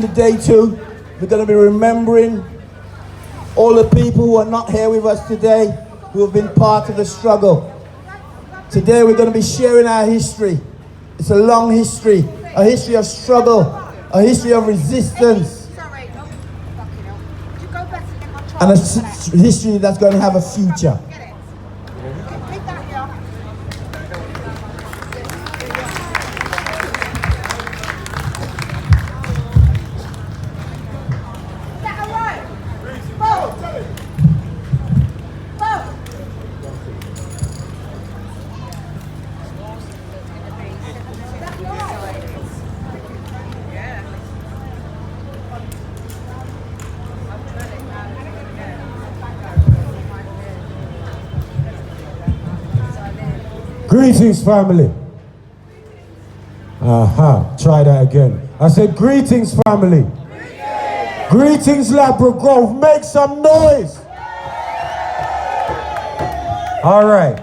Today too, we're going to be remembering all the people who are not here with us today, who have been part of the struggle. Today we're going to be sharing our history. It's a long history, a history of struggle, a history of resistance, and a history that's going to have a future. Greetings, family. Try that again. I said, greetings, family. Greetings, Mangrove. Make some noise. All right.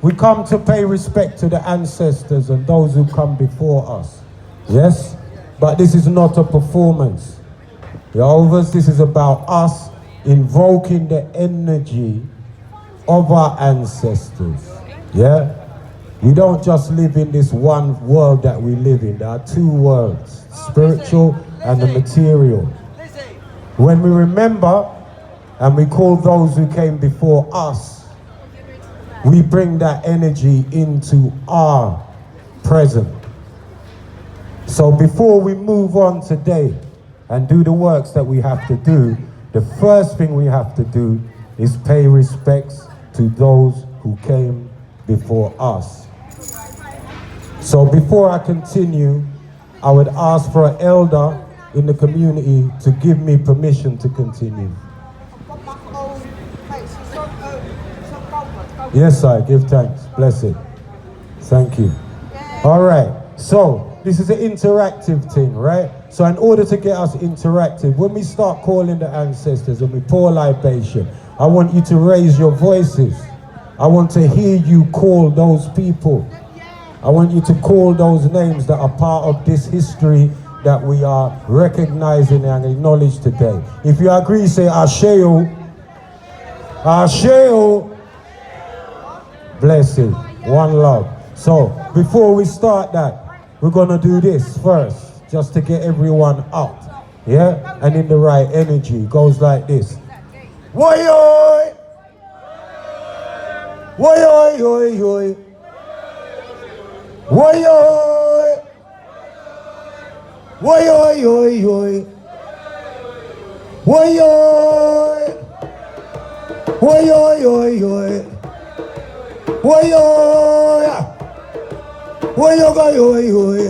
We come to pay respect to the ancestors and those who come before us. Yes? But this is not a performance. Yehovah's, this is about us invoking the energy of our ancestors. Yeah? We don't just live in this one world that we live in. There are two worlds, spiritual and the material. When we remember and we call those who came before us, we bring that energy into our present. So before we move on today and do the works that we have to do, the first thing we have to do is pay respects to those who came before us. So before I continue, I would ask for an elder in the community to give me permission to continue. Yes, I give thanks. Bless it. Thank you. All right. So this is an interactive thing, right? So in order to get us interactive, when we start calling the ancestors and we pour libation, I want you to raise your voices. I want to hear you call those people. I want you to call those names that are part of this history that we are recognizing and acknowledge today. If you agree, say Asheo. Asheo. Bless it. One love. So before we start that, we're gonna do this first, just to get everyone up. Yeah? And in the right energy. It goes like this. Woy-oy! Woy-oy-oy-oy! Woy-oy! Woy-oy-oy-oy! Woy-oy! Woy-oy-oy-oy! Woy-oy! Woy-oy-oy-oy!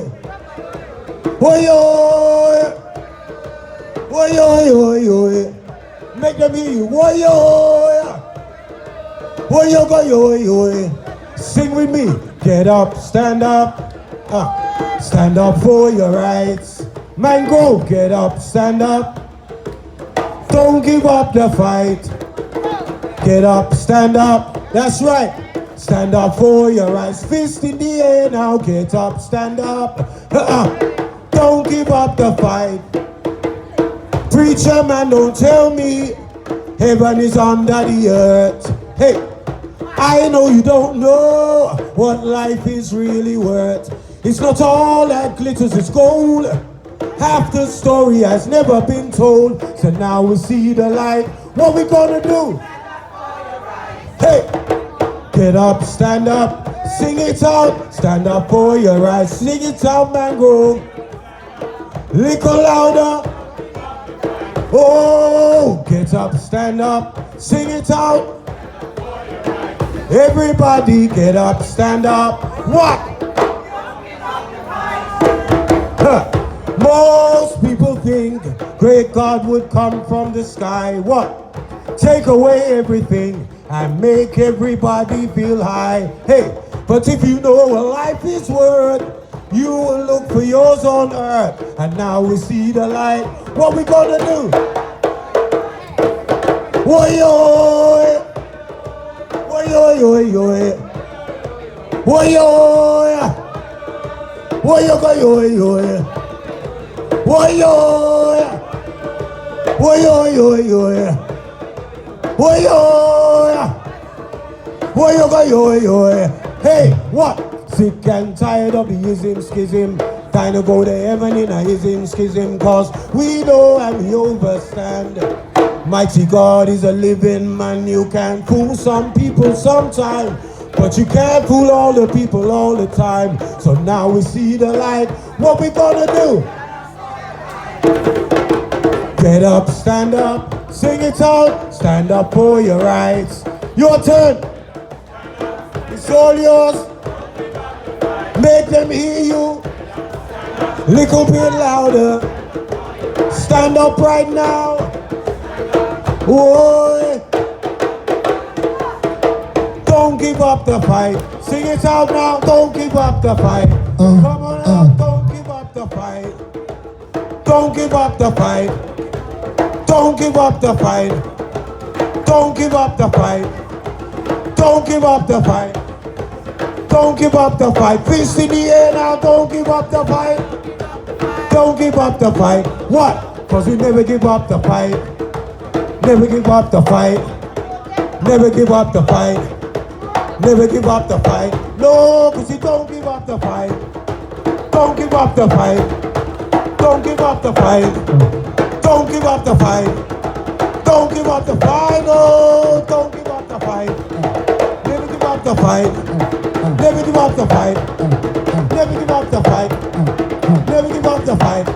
Woy-oy! Woy-oy-oy-oy! Make them hear you. Woy-oy! Woy-oy-oy-oy! Sing with me. Get up, stand up. Stand up for your rights. Mangrove, get up, stand up. Don't give up the fight. Get up, stand up. That's right. Stand up for your rights. Fist in the air now. Get up, stand up. Don't give up the fight. Preacher man, don't tell me heaven is under the earth. Hey, I know you don't know what life is really worth. It's not all that glitters is gold. Half the story has never been told. So now we see the light. What we gonna do? Hey, get up, stand up, sing it out. Stand up for your rights. Sing it out, Mangrove. Little louder. Oh, get up, stand up, sing it out. Everybody get up, stand up. What? Most people think great God would come from the sky. What? Take away everything and make everybody feel high. Hey, but if you know what life is worth, you will look for yours on earth. And now we see the light. What we gonna do? Woy-oy! Woy-oy-oy-oy! Woy-oy! Woy-oy-oy-oy! Woyo! Woyo! Woyo! Woyo! Hey, what? Sick and tired of the ism schism. Time to go to heaven in a ism schism. Cause we know and we overstand. Mighty God is a living man. You can fool some people sometime, but you can't fool all the people all the time. So now we see the light. What we gonna do? Get up, stand up, sing it out. Stand up for your rights. Your turn. It's all yours. Make them hear you. Little bit louder. Stand up right now. Boy. Don't give up the fight. Sing it out now. Don't give up the fight. Come on out. Don't give up the fight. Don't give up the fight. Don't give up the fight. Don't give up the fight. Don't give up the fight. Don't give up the fight. Fist in the air now. Don't give up the fight. Don't give up the fight. What? Cause we never give up the fight. Never give up the fight. Never give up the fight. Never give up the fight. No, cause you don't give up the fight. Don't give up the fight. Don't give up the fight. Don't give up the fight. Don't give up the fight. No, don't give up the fight. Never give up the fight. Never give up the fight. Never give up the fight. Never give up the fight.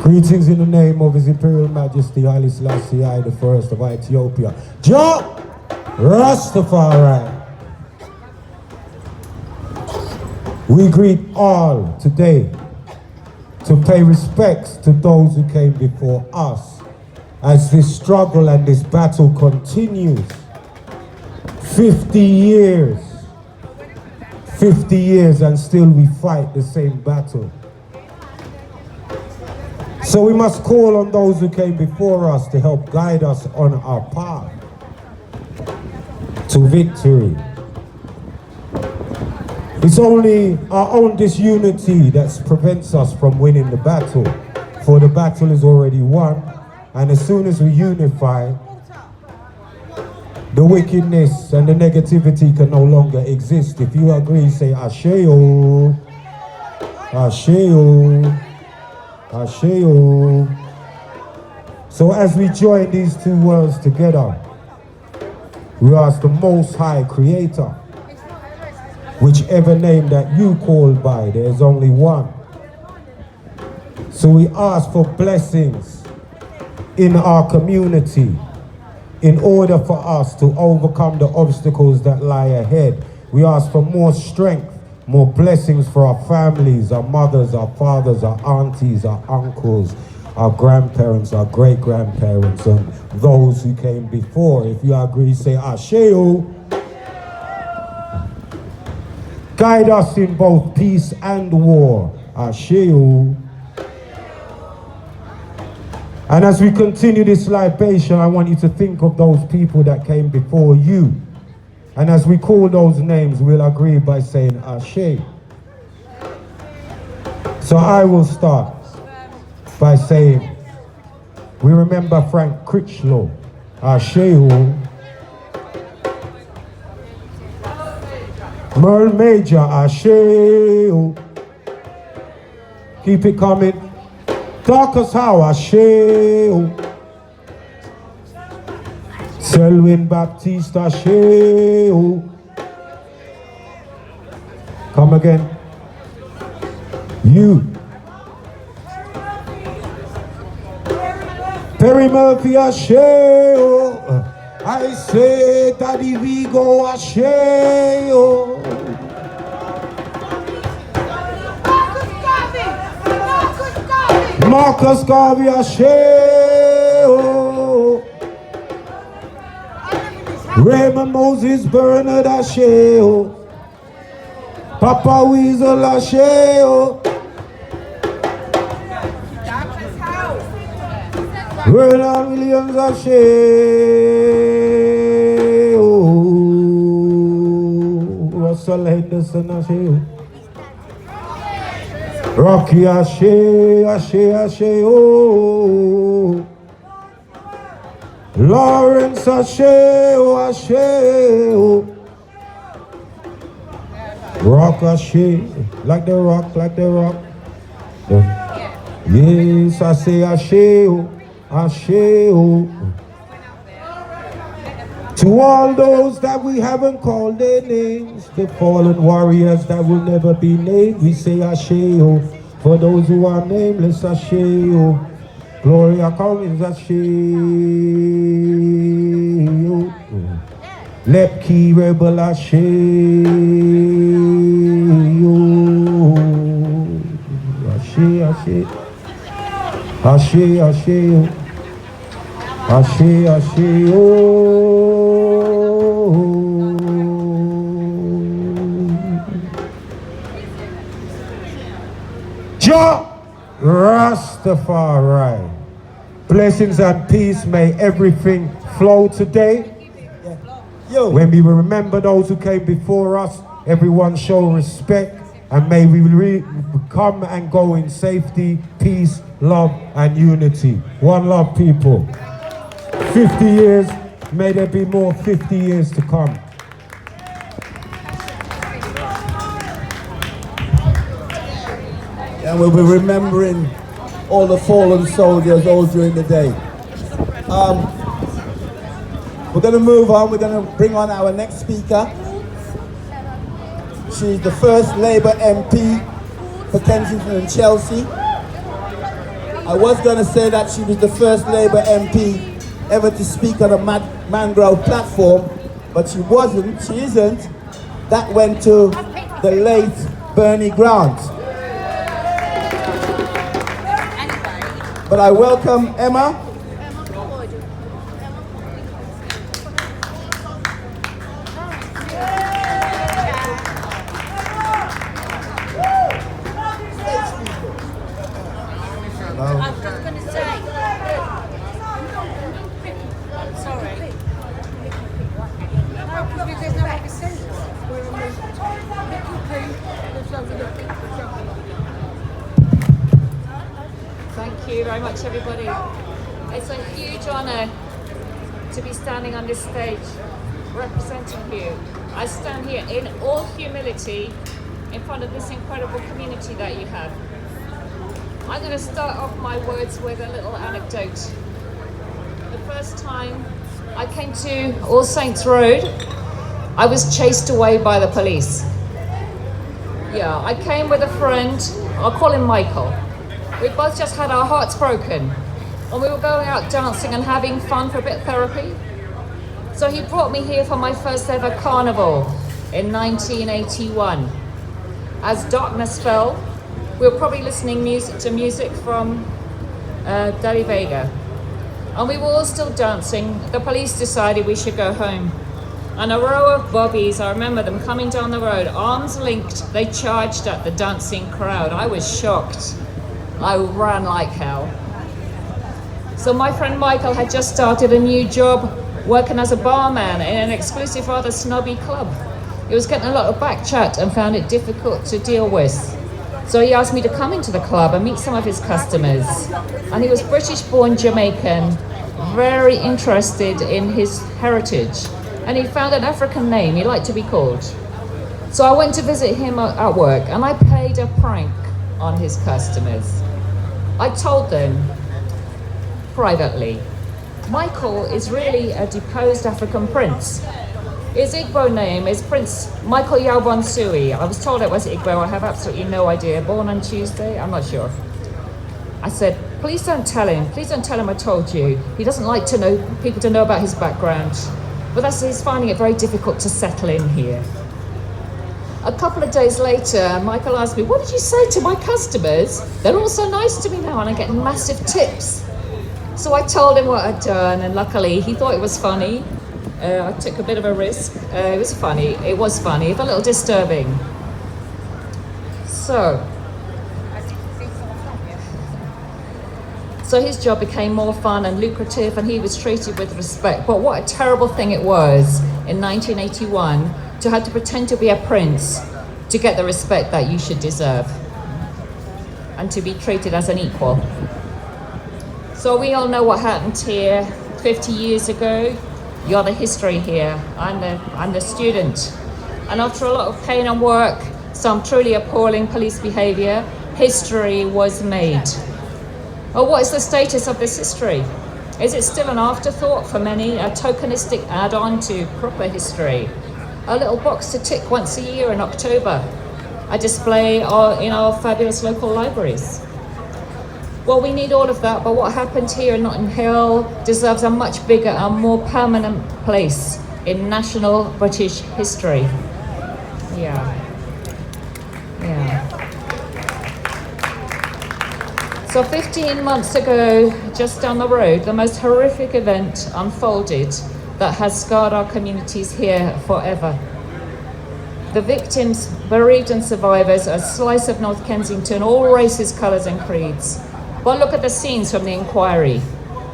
Greetings in the name of His Imperial Majesty Haile Selassie I the First of Ethiopia. Jah Rastafari. We greet all today to pay respects to those who came before us as this struggle and this battle continues. 50 years. 50 years and still we fight the same battle. So we must call on those who came before us to help guide us on our path to victory. It's only our own disunity that prevents us from winning the battle, for the battle is already won, and as soon as we unify, the wickedness and the negativity can no longer exist. If you agree, say Asheo, Asheo. Asheo. So as we join these two worlds together, we ask the Most High Creator, whichever name that you call by, there is only one. So we ask for blessings in our community in order for us to overcome the obstacles that lie ahead. We ask for more strength, more blessings for our families, our mothers, our fathers, our aunties, our uncles, our grandparents, our great-grandparents, and those who came before. If you agree, say Asheo. Guide us in both peace and war. Asheo. And as we continue this libation, I want you to think of those people that came before you. And as we call those names, we'll agree by saying Ashe. So I will start by saying, we remember Frank Critchlow, Asheo. Merle Major, Asheo. Keep it coming. Darkest How, Asheo. Selwyn Baptiste, Asheo. Come again. You. Perry Murphy Asheo. I say Daddy Vigo Asheo. Marcus Garvey Asheo. Raymond Moses Bernard Asheo. Papa Weasel Asheo. Bernard Williams Asheo. Russell Henderson Asheo. Rocky Asheo. Lawrence Asheo. Rock Ashe, like the rock. Yes, I say Asheo. To all those that we haven't called their names, the fallen warriors that will never be named, we say Asheo. For those who are nameless, Asheo. Gloria Collins, Asheo. Lepke Rebel, Asheo. Asheo. Jah Rastafari. Blessings and peace, may everything flow today. Yo. When we remember those who came before us, everyone show respect, and may we come and go in safety, peace, love, and unity. One love, people. 50 years, may there be more 50 years to come. And we'll be remembering all the fallen soldiers all during the day. We're going to move on. We're going to bring on our next speaker. She's the first Labour MP for Kensington and Chelsea. I was going to say that she was the first Labour MP ever to speak on a Mangrove platform, but she wasn't, she isn't. That went to the late Bernie Grant. But I welcome Emma. Thank you very much, everybody. It's a huge honour to be standing on this stage representing you. I stand here in all humility in front of this incredible community that you have. I'm going to start off my words with a little anecdote. The first time I came to All Saints Road, I was chased away by the police. Yeah, I came with a friend, I'll call him Michael. We both just had our hearts broken, and we were going out dancing and having fun for a bit of therapy. So he brought me here for my first ever carnival in 1981. As darkness fell, we were probably listening to music from Daddy Vega. And we were all still dancing. The police decided we should go home. And a row of bobbies, I remember them coming down the road, arms linked, they charged at the dancing crowd. I was shocked. I ran like hell. So my friend Michael had just started a new job working as a barman in an exclusive, rather snobby club. He was getting a lot of back chat and found it difficult to deal with. So he asked me to come into the club and meet some of his customers. And he was British-born Jamaican, very interested in his heritage. And he found an African name he liked to be called. So I went to visit him at work, and I played a prank on his customers. I told them privately, Michael is really a deposed African prince. His Igbo name is Prince Michael Yaubonsui. I was told it was Igbo, I have absolutely no idea. Born on Tuesday, I'm not sure. I said, Please don't tell him. Please don't tell him I told you. He doesn't like to know people to know about his background. But he's finding it very difficult to settle in here. A couple of days later, Michael asked me, what did you say to my customers? They're all so nice to me now and I'm getting massive tips. So I told him what I'd done, and luckily he thought it was funny. I took a bit of a risk. It was funny, but a little disturbing. So his job became more fun and lucrative, and he was treated with respect. But what a terrible thing it was in 1981 to have to pretend to be a prince to get the respect that you should deserve and to be treated as an equal. So we all know what happened here 50 years ago. You're the history here. I'm the student. And after a lot of pain and work, some truly appalling police behaviour, history was made. Well, what is the status of this history? Is it still an afterthought for many, a tokenistic add-on to proper history? A little box to tick once a year in October, a display in our fabulous local libraries? Well, we need all of that, but what happened here in Notting Hill deserves a much bigger and more permanent place in national British history. Yeah. So 15 months ago, just down the road, the most horrific event unfolded that has scarred our communities here forever. The victims, bereaved and survivors, a slice of North Kensington, all races, colours and creeds. But look at the scenes from the inquiry.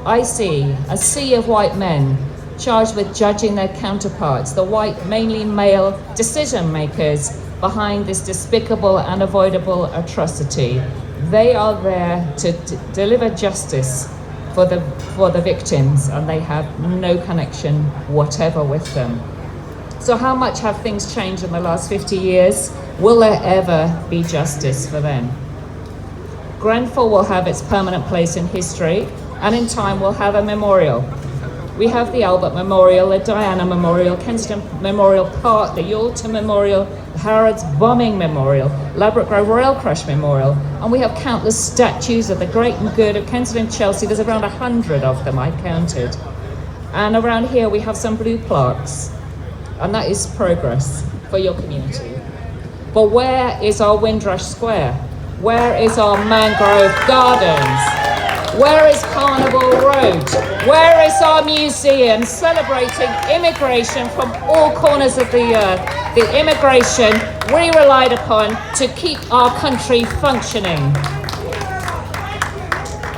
I see a sea of white men charged with judging their counterparts, the white, mainly male decision makers behind this despicable and avoidable atrocity. They are there to deliver justice for the victims, and they have no connection whatever with them. So how much have things changed in the last 50 years? Will there ever be justice for them? Grenfell will have its permanent place in history, and in time we'll have a memorial. We have the Albert Memorial, the Diana Memorial, Kensington Memorial Park, the Yalton Memorial, Harrods Bombing Memorial, Ladbroke Grove Rail Crash Memorial, and we have countless statues of the great and good of Kensington and Chelsea. There's around 100 of them, I counted. And around here we have some blue plaques, and that is progress for your community. But where is our Windrush Square? Where is our Mangrove Gardens? Where is Carnival Road? Where is our museum celebrating immigration from all corners of the earth? The immigration we relied upon to keep our country functioning.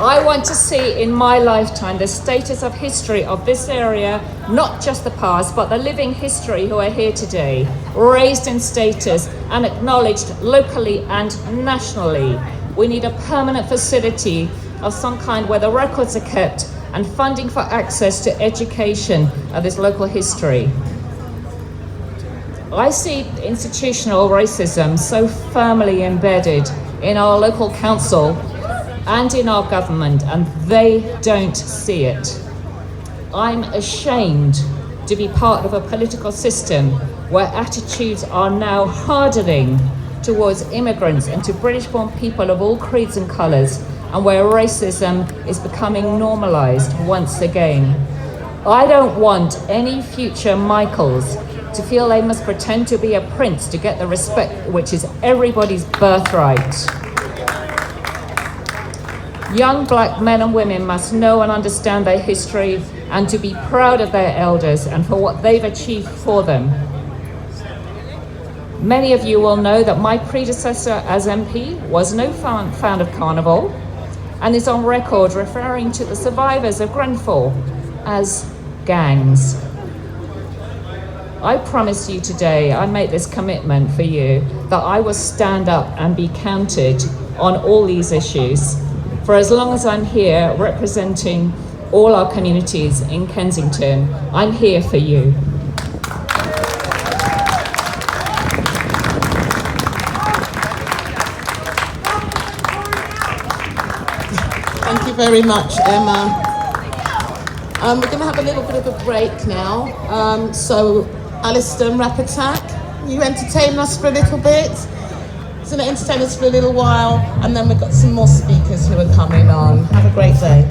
I want to see in my lifetime the status of history of this area, not just the past, but the living history who are here today, raised in status and acknowledged locally and nationally. We need a permanent facility of some kind where the records are kept and funding for access to education of this local history. I see institutional racism so firmly embedded in our local council and in our government, and they don't see it. I'm ashamed to be part of a political system where attitudes are now hardening towards immigrants and to British-born people of all creeds and colours, and where racism is becoming normalised once again. I don't want any future Michaels to feel they must pretend to be a prince to get the respect which is everybody's birthright. Young black men and women must know and understand their history and to be proud of their elders and for what they've achieved for them. Many of you will know that my predecessor as MP was no fan of Carnival and is on record referring to the survivors of Grenfell as gangs. I promise you today, I make this commitment for you, that I will stand up and be counted on all these issues. For as long as I'm here representing all our communities in Kensington, I'm here for you. Thank you very much, Emma. We're going to have a little bit of a break now. So, Alistair, Rap Attack, you entertain us for a little bit? It's going to entertain us for a little while, and then we've got some more speakers who are coming on. Have a great day.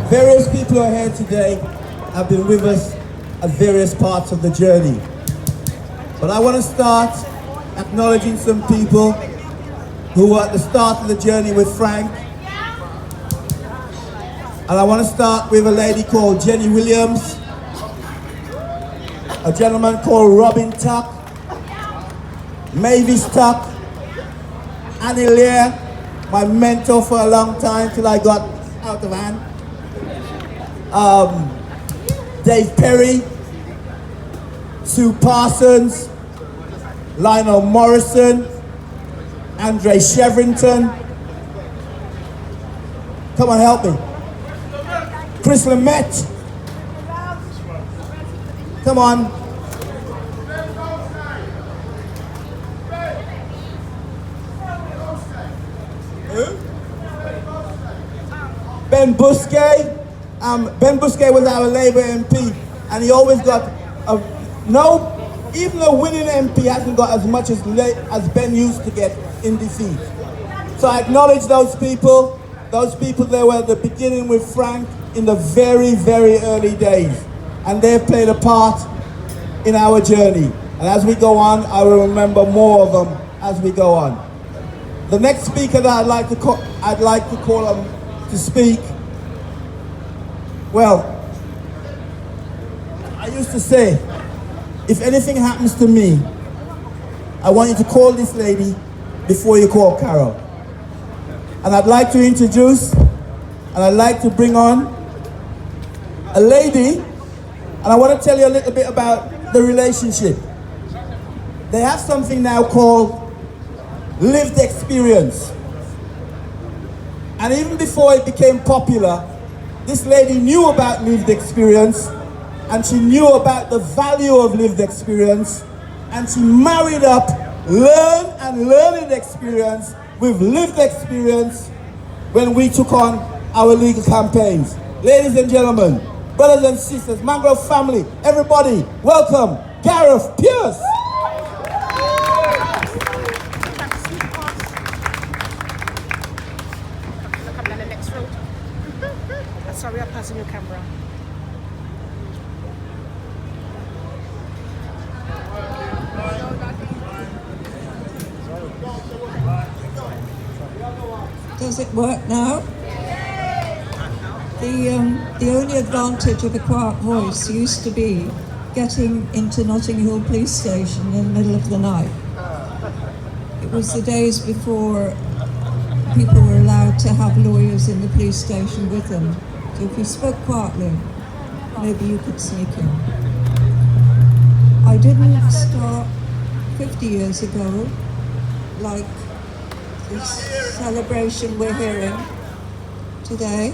Various people who are here today have been with us at various parts of the journey. But I want to start acknowledging some people who were at the start of the journey with Frank. And I want to start with a lady called Jenny Williams, a gentleman called Robin Tuck, Mavis Tuck, Annie Lear, my mentor for a long time till I got out of hand. Dave Perry, Sue Parsons, Lionel Morrison, Andre Chevrington. Come on, help me. Chris Lamette. Come on. Ben Busquet. Ben Busquet was our Labour MP, and he always got even a winning MP hasn't got as much as Ben used to get in defeat. So I acknowledge those people. Those people, they were at the beginning with Frank in the very, very early days, and they've played a part in our journey. And as we go on, I will remember more of them as we go on. The next speaker that I'd like to call on to speak. Well, I used to say, if anything happens to me, I want you to call this lady before you call Carol. And I'd like to introduce, and I'd like to bring on a lady, and I want to tell you a little bit about the relationship. They have something now called lived experience. And even before it became popular, this lady knew about lived experience, and she knew about the value of lived experience, and she married up learned experience with lived experience when we took on our legal campaigns. Ladies and gentlemen, brothers and sisters, Mangrove family, everybody, welcome Gareth Pierce. Sorry, I'm passing your camera. Does it work now? The only advantage of a quiet voice used to be getting into Notting Hill Police Station in the middle of the night. It was the days before people were allowed to have lawyers in the police station with them. So if you spoke quietly, maybe you could sneak in. I didn't start 50 years ago, like this celebration we're hearing today.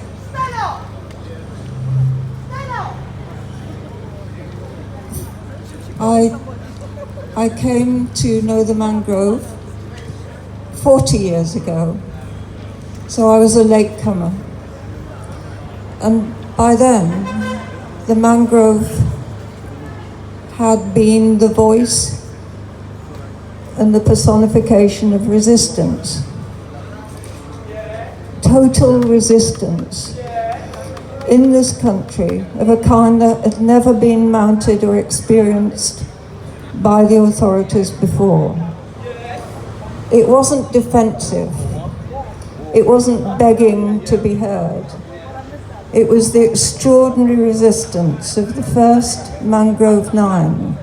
I came to know the Mangrove 40 years ago, so I was a latecomer. And by then, the Mangrove had been the voice and the personification of resistance. Total resistance in this country of a kind that had never been mounted or experienced by the authorities before. It wasn't defensive. It wasn't begging to be heard. It was the extraordinary resistance of the first Mangrove 9,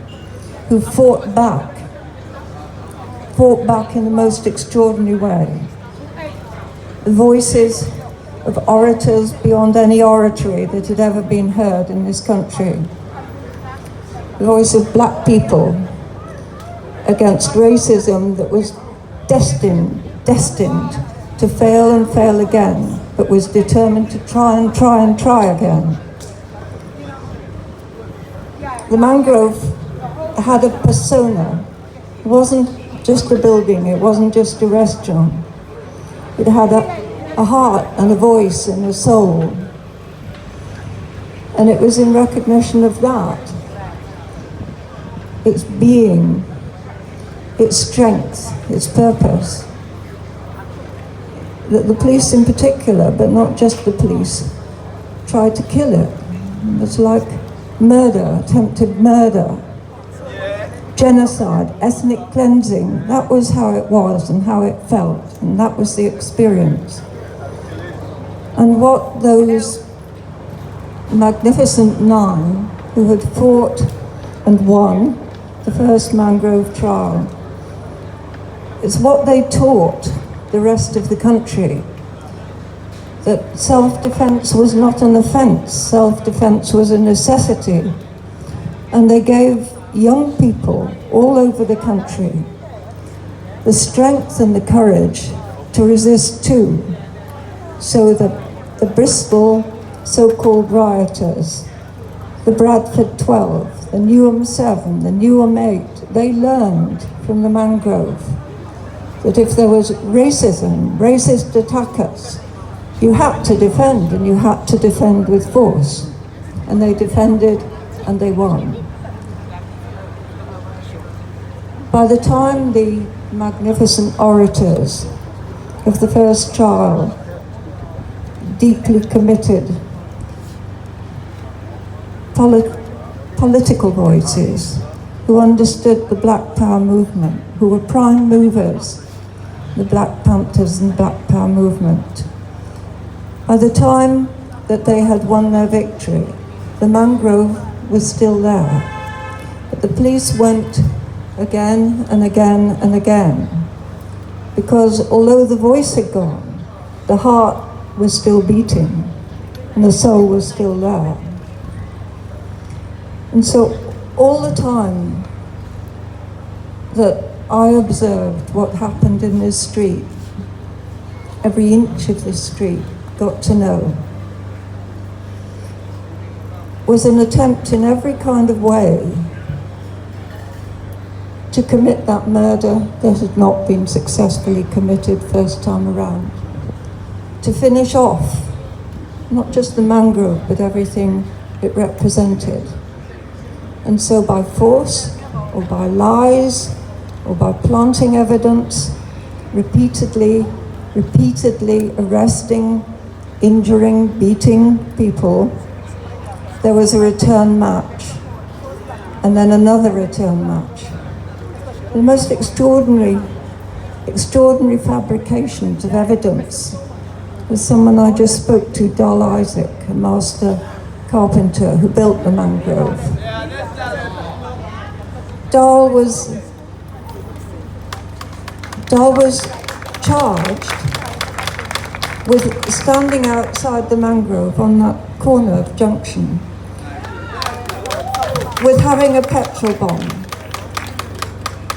who fought back in the most extraordinary way. The voices of orators beyond any oratory that had ever been heard in this country. The voice of black people against racism that was destined to fail and fail again, but was determined to try again. The Mangrove had a persona. It wasn't just a building, it wasn't just a restaurant. It had a heart and a voice and a soul. And it was in recognition of that, its being, its strength, its purpose, that the police in particular, but not just the police, tried to kill it. It was like murder, attempted murder, genocide, ethnic cleansing. That was how it was and how it felt, and that was the experience. And what those magnificent 9 who had fought and won the first Mangrove trial, it's what they taught the rest of the country, that self-defense was not an offense, self-defense was a necessity. And they gave young people all over the country the strength and the courage to resist too. So that the Bristol so-called rioters, the Bradford 12, the Newham 7, the Newham 8, they learned from the Mangrove that if there was racism, racist attackers, you had to defend, and you had to defend with force. And they defended and they won. By the time the magnificent orators of the first trial, deeply committed political voices who understood the Black Power movement, who were prime movers, the Black Panthers and Black Power movement. By the time that they had won their victory, the Mangrove was still there. But the police went again and again and again, because although the voice had gone, the heart was still beating and the soul was still there. And so all the time that I observed what happened in this street, every inch of this street, got to know, was an attempt in every kind of way to commit that murder that had not been successfully committed first time around. To finish off, not just the Mangrove, but everything it represented. And so by force, or by lies, or by planting evidence, repeatedly arresting, injuring, beating people, there was a return match, and then another return match. The most extraordinary fabrications of evidence was someone I just spoke to, Dal Isaac, a master carpenter who built the mangrove. Dal was charged with standing outside the mangrove on that corner of Junction with having a petrol bomb.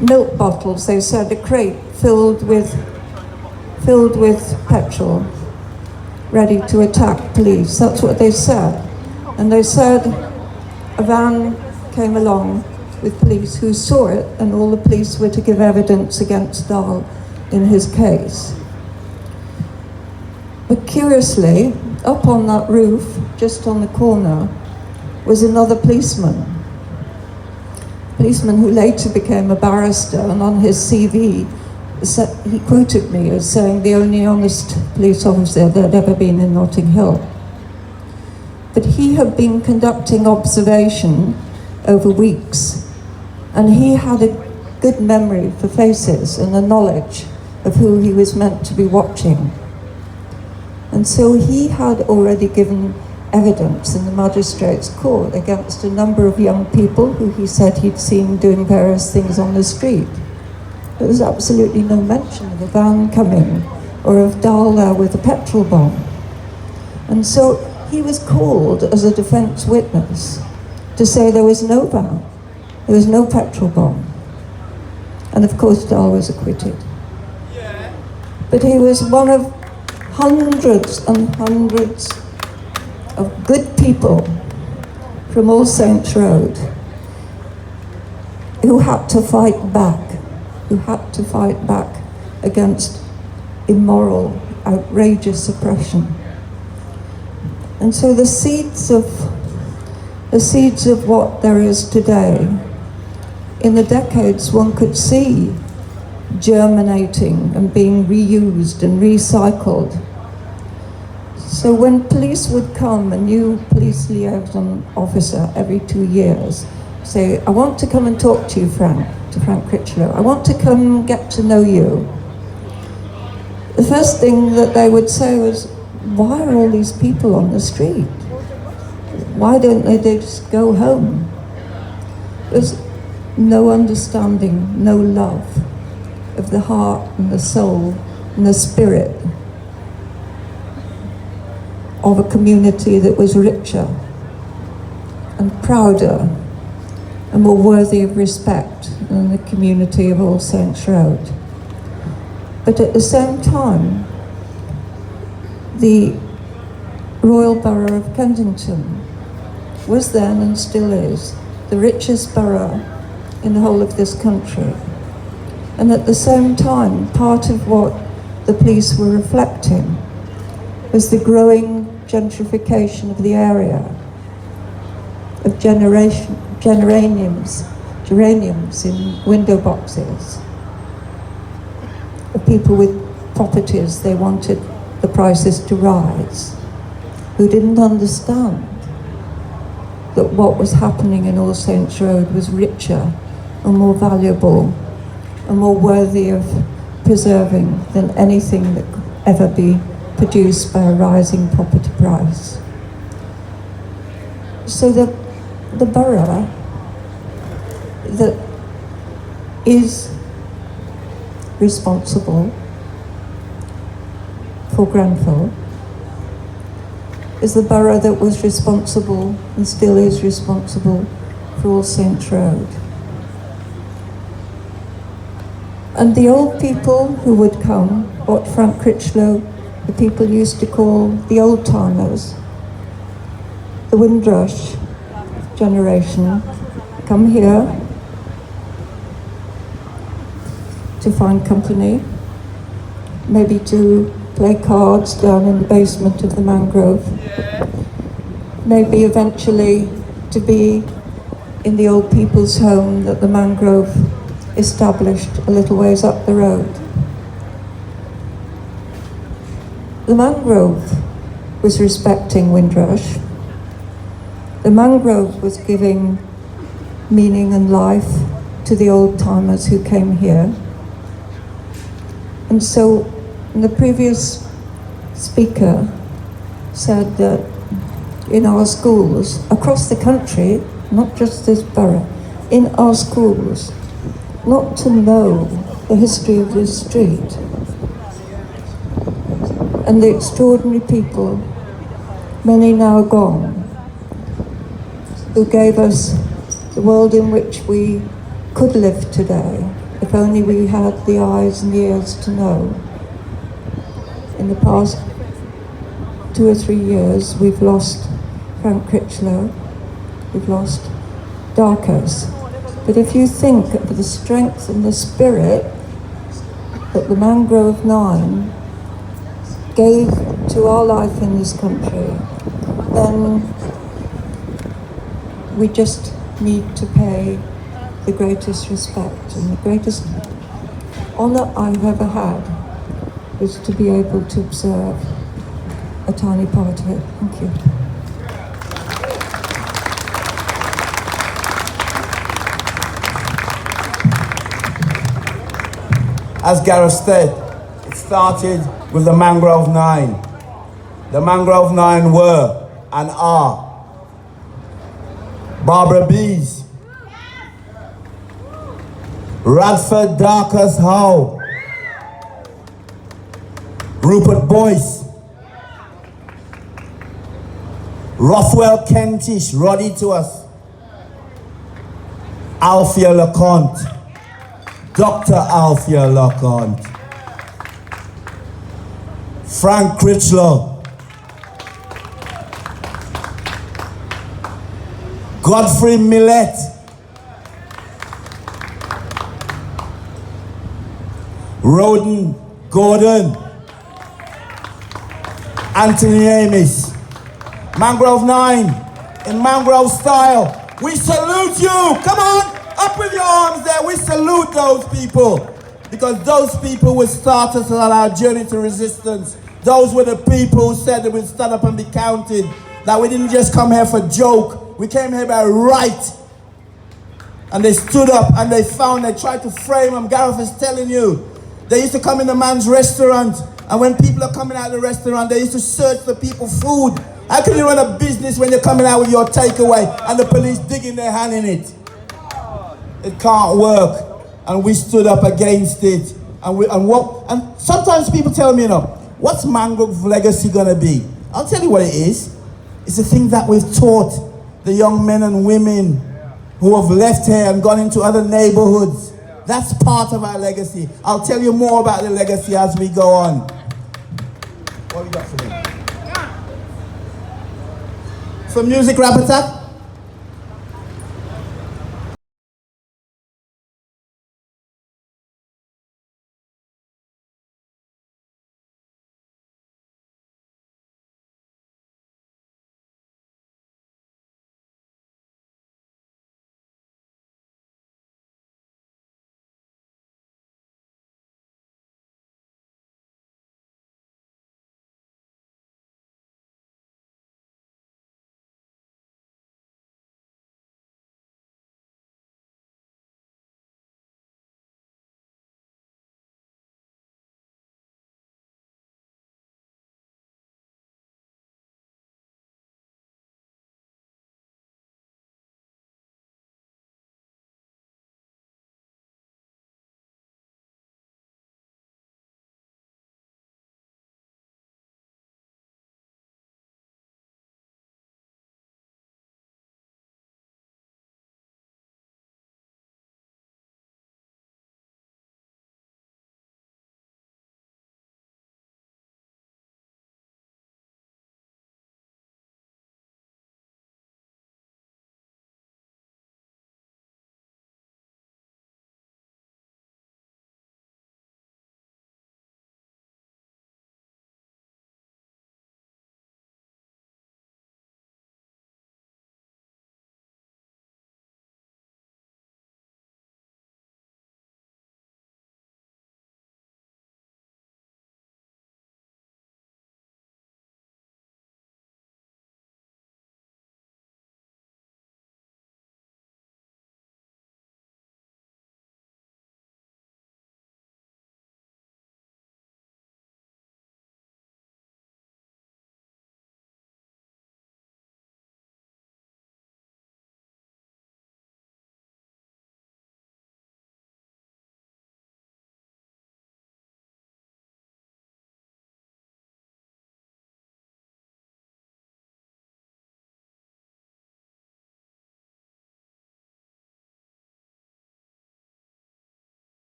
Milk bottles, they said, a crate filled with petrol, ready to attack police. That's what they said. And they said a van came along with police who saw it, and all the police were to give evidence against Dal in his case. But curiously, up on that roof, just on the corner, was another policeman who later became a barrister, and on his CV, he quoted me as saying the only honest police officer that had ever been in Notting Hill. But he had been conducting observation over weeks, and he had a good memory for faces and a knowledge of who he was meant to be watching. And so he had already given evidence in the magistrate's court against a number of young people who he said he'd seen doing various things on the street. There was absolutely no mention of a van coming or of Dal there with a petrol bomb. And so he was called as a defence witness to say there was no van, there was no petrol bomb. And of course Dal was acquitted. But he was one of hundreds and hundreds of good people from All Saints Road who had to fight back against immoral, outrageous oppression. And so the seeds of what there is today, in the decades one could see germinating and being reused and recycled. So when police would come, a new police liaison officer every 2 years, say, I want to come and talk to you, Frank Critchlow. I want to come get to know you. The first thing that they would say was, why are all these people on the street? Why don't they just go home? There's no understanding, no love of the heart and the soul and the spirit of a community that was richer and prouder and more worthy of respect than the community of All Saints Road. But at the same time, the Royal Borough of Kensington was then and still is the richest borough in the whole of this country. And at the same time, part of what the police were reflecting was the growing gentrification of the area, of geraniums in window boxes, of people with properties they wanted the prices to rise, who didn't understand that what was happening in All Saints Road was richer and more valuable and more worthy of preserving than anything that could ever be produced by a rising property price. So the borough that is responsible for Grenfell is the borough that was responsible and still is responsible for All Saints Road. And the old people who would come, what Frank Critchlow, the people used to call the old-timers, the Windrush generation, come here to find company, maybe to play cards down in the basement of the Mangrove, maybe eventually to be in the old people's home that the Mangrove established a little ways up the road. The Mangrove was respecting Windrush. The Mangrove was giving meaning and life to the old-timers who came here. And so in the previous speaker said that in our schools, across the country, not just this borough, in our schools, not to know the history of this street and the extraordinary people, many now gone, who gave us the world in which we could live today, if only we had the eyes and the ears to know. In the past 2 or 3 years, we've lost Frank Critchlow, we've lost Darkos. But if you think of the strength and the spirit that the Mangrove 9 gave to our life in this country, then we just need to pay the greatest respect. And the greatest honour I've ever had is to be able to observe a tiny part of it. Thank you. As Gareth said, it started with the Mangrove 9. The Mangrove 9 were and are Barbara Bees, Radford Darkers Howe, Rupert Boyce, Rothwell Kentish, Roddy to us, Althea LeConte, Dr. Althea LeConte, Frank Critchlow, Godfrey Millett, Roden Gordon, Anthony Amis, Mangrove 9, in Mangrove style. We salute you! Come on! Up with your arms there. We salute those people. Because those people will start us on our journey to resistance. Those were the people who said that we'd stand up and be counted. That we didn't just come here for joke. We came here by right. And they stood up and they tried to frame them. Gareth is telling you. They used to come in the man's restaurant. And when people are coming out of the restaurant, they used to search for people food. How can you run a business when you're coming out with your takeaway and the police digging their hand in it? It can't work. And we stood up against it. And sometimes people tell me, what's Mangrove's legacy gonna be? I'll tell you what it is. It's the thing that we've taught the young men and women who have left here and gone into other neighborhoods. That's part of our legacy. I'll tell you more about the legacy as we go on. What have you got for me? Some music, Rap Attack?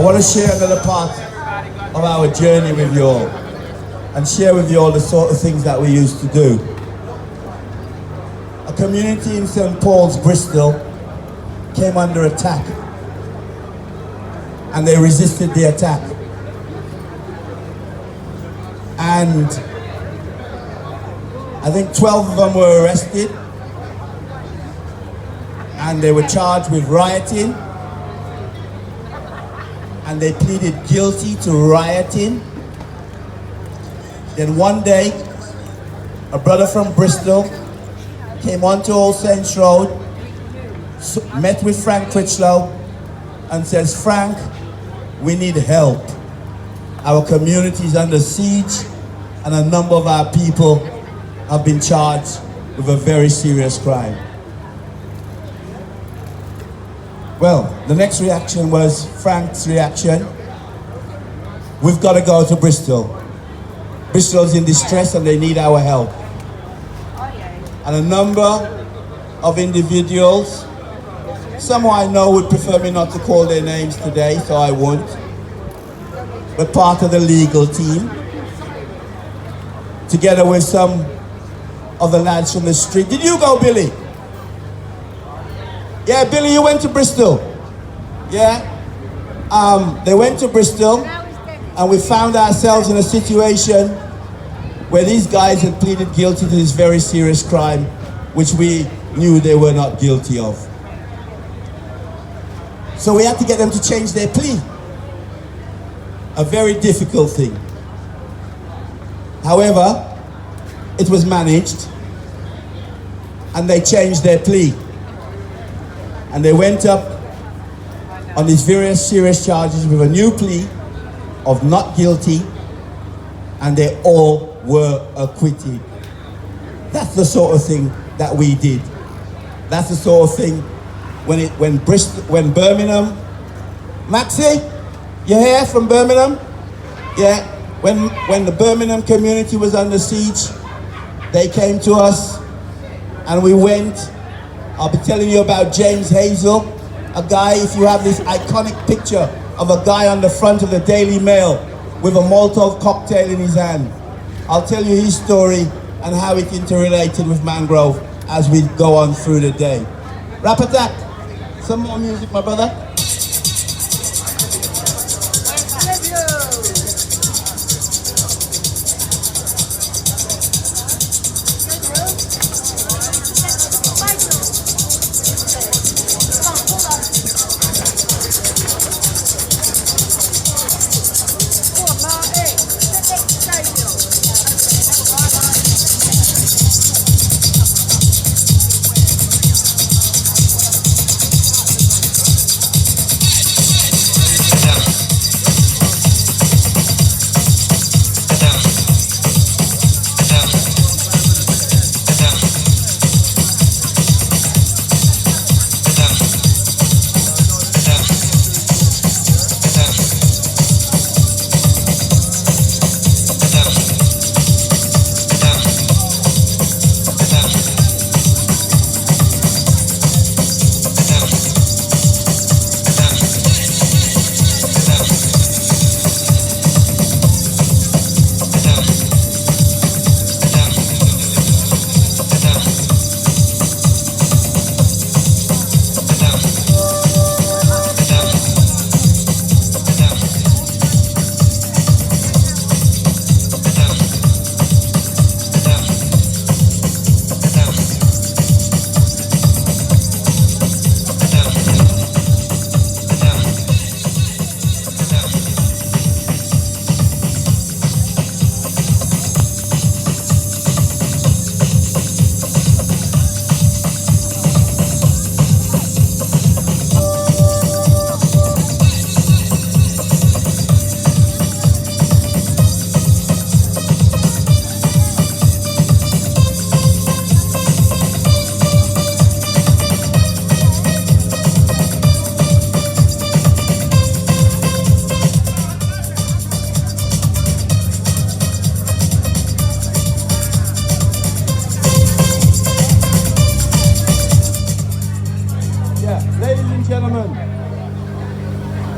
want to share another part of our journey with you all and share with you all the sort of things that we used to do. A community in St. Paul's, Bristol, came under attack, and they resisted the attack. And I think 12 of them were arrested, and they were charged with rioting, and they pleaded guilty to rioting. Then one day, a brother from Bristol came onto All Saints Road, met with Frank Critchlow, and says, "Frank, we need help. Our community is under siege, and a number of our people have been charged with a very serious crime." Well, the next reaction was Frank's reaction. "We've got to go to Bristol. Bristol's in distress and they need our help." And a number of individuals, some I know would prefer me not to call their names today, so I won't, but part of the legal team, together with some of the lads from the street. Did you go, Billy? Yeah, Billy, you went to Bristol. Yeah? They went to Bristol, and we found ourselves in a situation where these guys had pleaded guilty to this very serious crime, which we knew they were not guilty of. So we had to get them to change their plea. A very difficult thing. However, it was managed, and they changed their plea. And they went up on these various serious charges with a new plea of not guilty, and they all were acquitted. That's the sort of thing that we did. That's the sort of thing when Birmingham, Maxie, you here from Birmingham? Yeah, when the Birmingham community was under siege, they came to us, and we went. I'll be telling you about James Hazel, a guy, if you have this iconic picture of a guy on the front of the Daily Mail with a Molotov cocktail in his hand. I'll tell you his story and how it interrelated with Mangrove as we go on through the day. Rap attack. Some more music, my brother.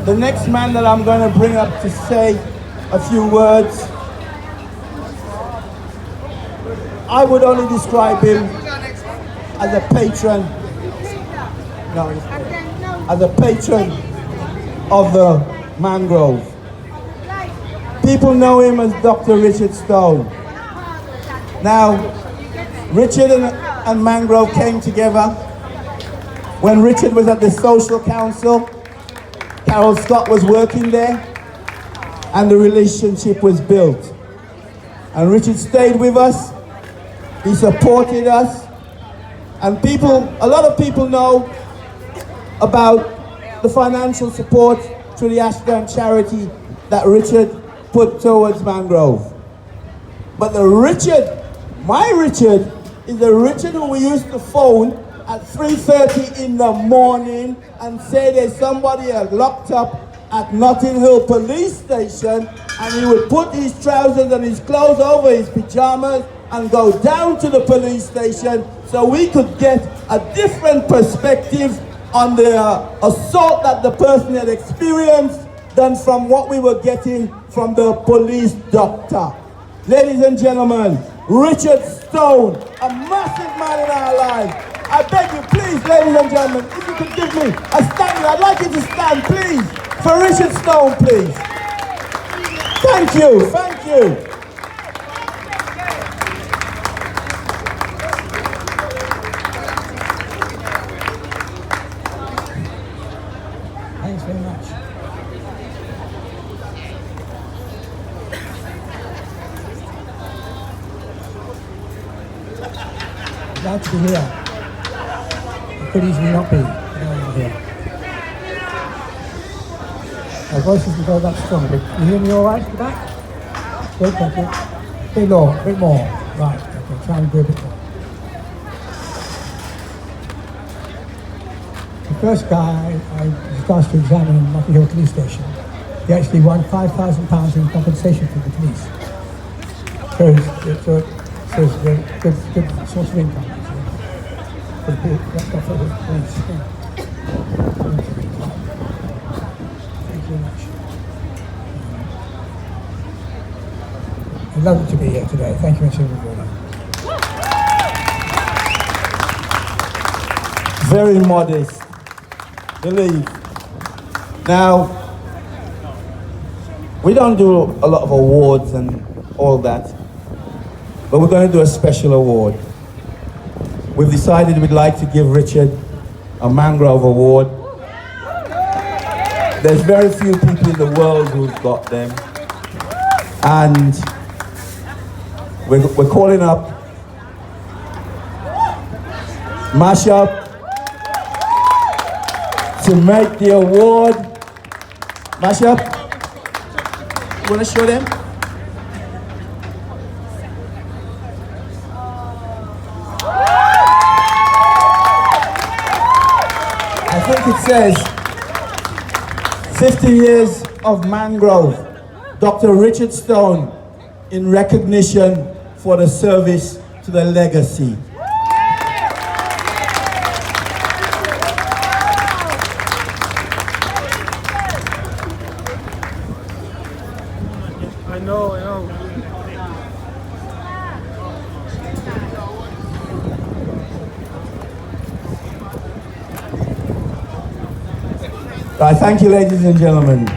The next man that I'm going to bring up to say a few words, I would only describe him as a patron, as a patron of the Mangrove. People know him as Dr. Richard Stone. Now, Richard and Mangrove came together when Richard was at the Social Council. Carol Scott was working there, and the relationship was built. And Richard stayed with us, he supported us, and a lot of people know about the financial support through the Ashdown charity that Richard put towards Mangrove. But my Richard, is the Richard who we used to phone at 3:30 in the morning and say there's somebody locked up at Notting Hill police station, and he would put his trousers and his clothes over his pajamas and go down to the police station so we could get a different perspective on the assault that the person had experienced than from what we were getting from the police doctor. Ladies and gentlemen, Richard Stone, a massive man in our lives. I beg you, please, ladies and gentlemen, if you could give me a stand, I'd like you to stand, please, for Richard Stone, please. Thank you, thank you. Thanks very much. Glad to be here. It could easily not be here. My voice isn't all that strong, but you hear me all right at the back? Good, thank you. A bit low, a bit more. Right, okay, try and do a bit more. The first guy I was asked to examine in Notting Hill police station, he actually won £5,000 in compensation from the police. So it's a good source of income. For the police. Thank you very much. I'd love it to be here today. Thank you much, everybody. Very modest, believe. Now, we don't do a lot of awards and all that, but we're going to do a special award. We've decided we'd like to give Richard a Mangrove Award. There's very few people in the world who've got them. And we're calling up Mashup to make the award. Mashup, you want to show them? I think it says 50 years of Mangrove, Dr. Richard Stone, in recognition for the service to the legacy. I know. Right, thank you, ladies and gentlemen.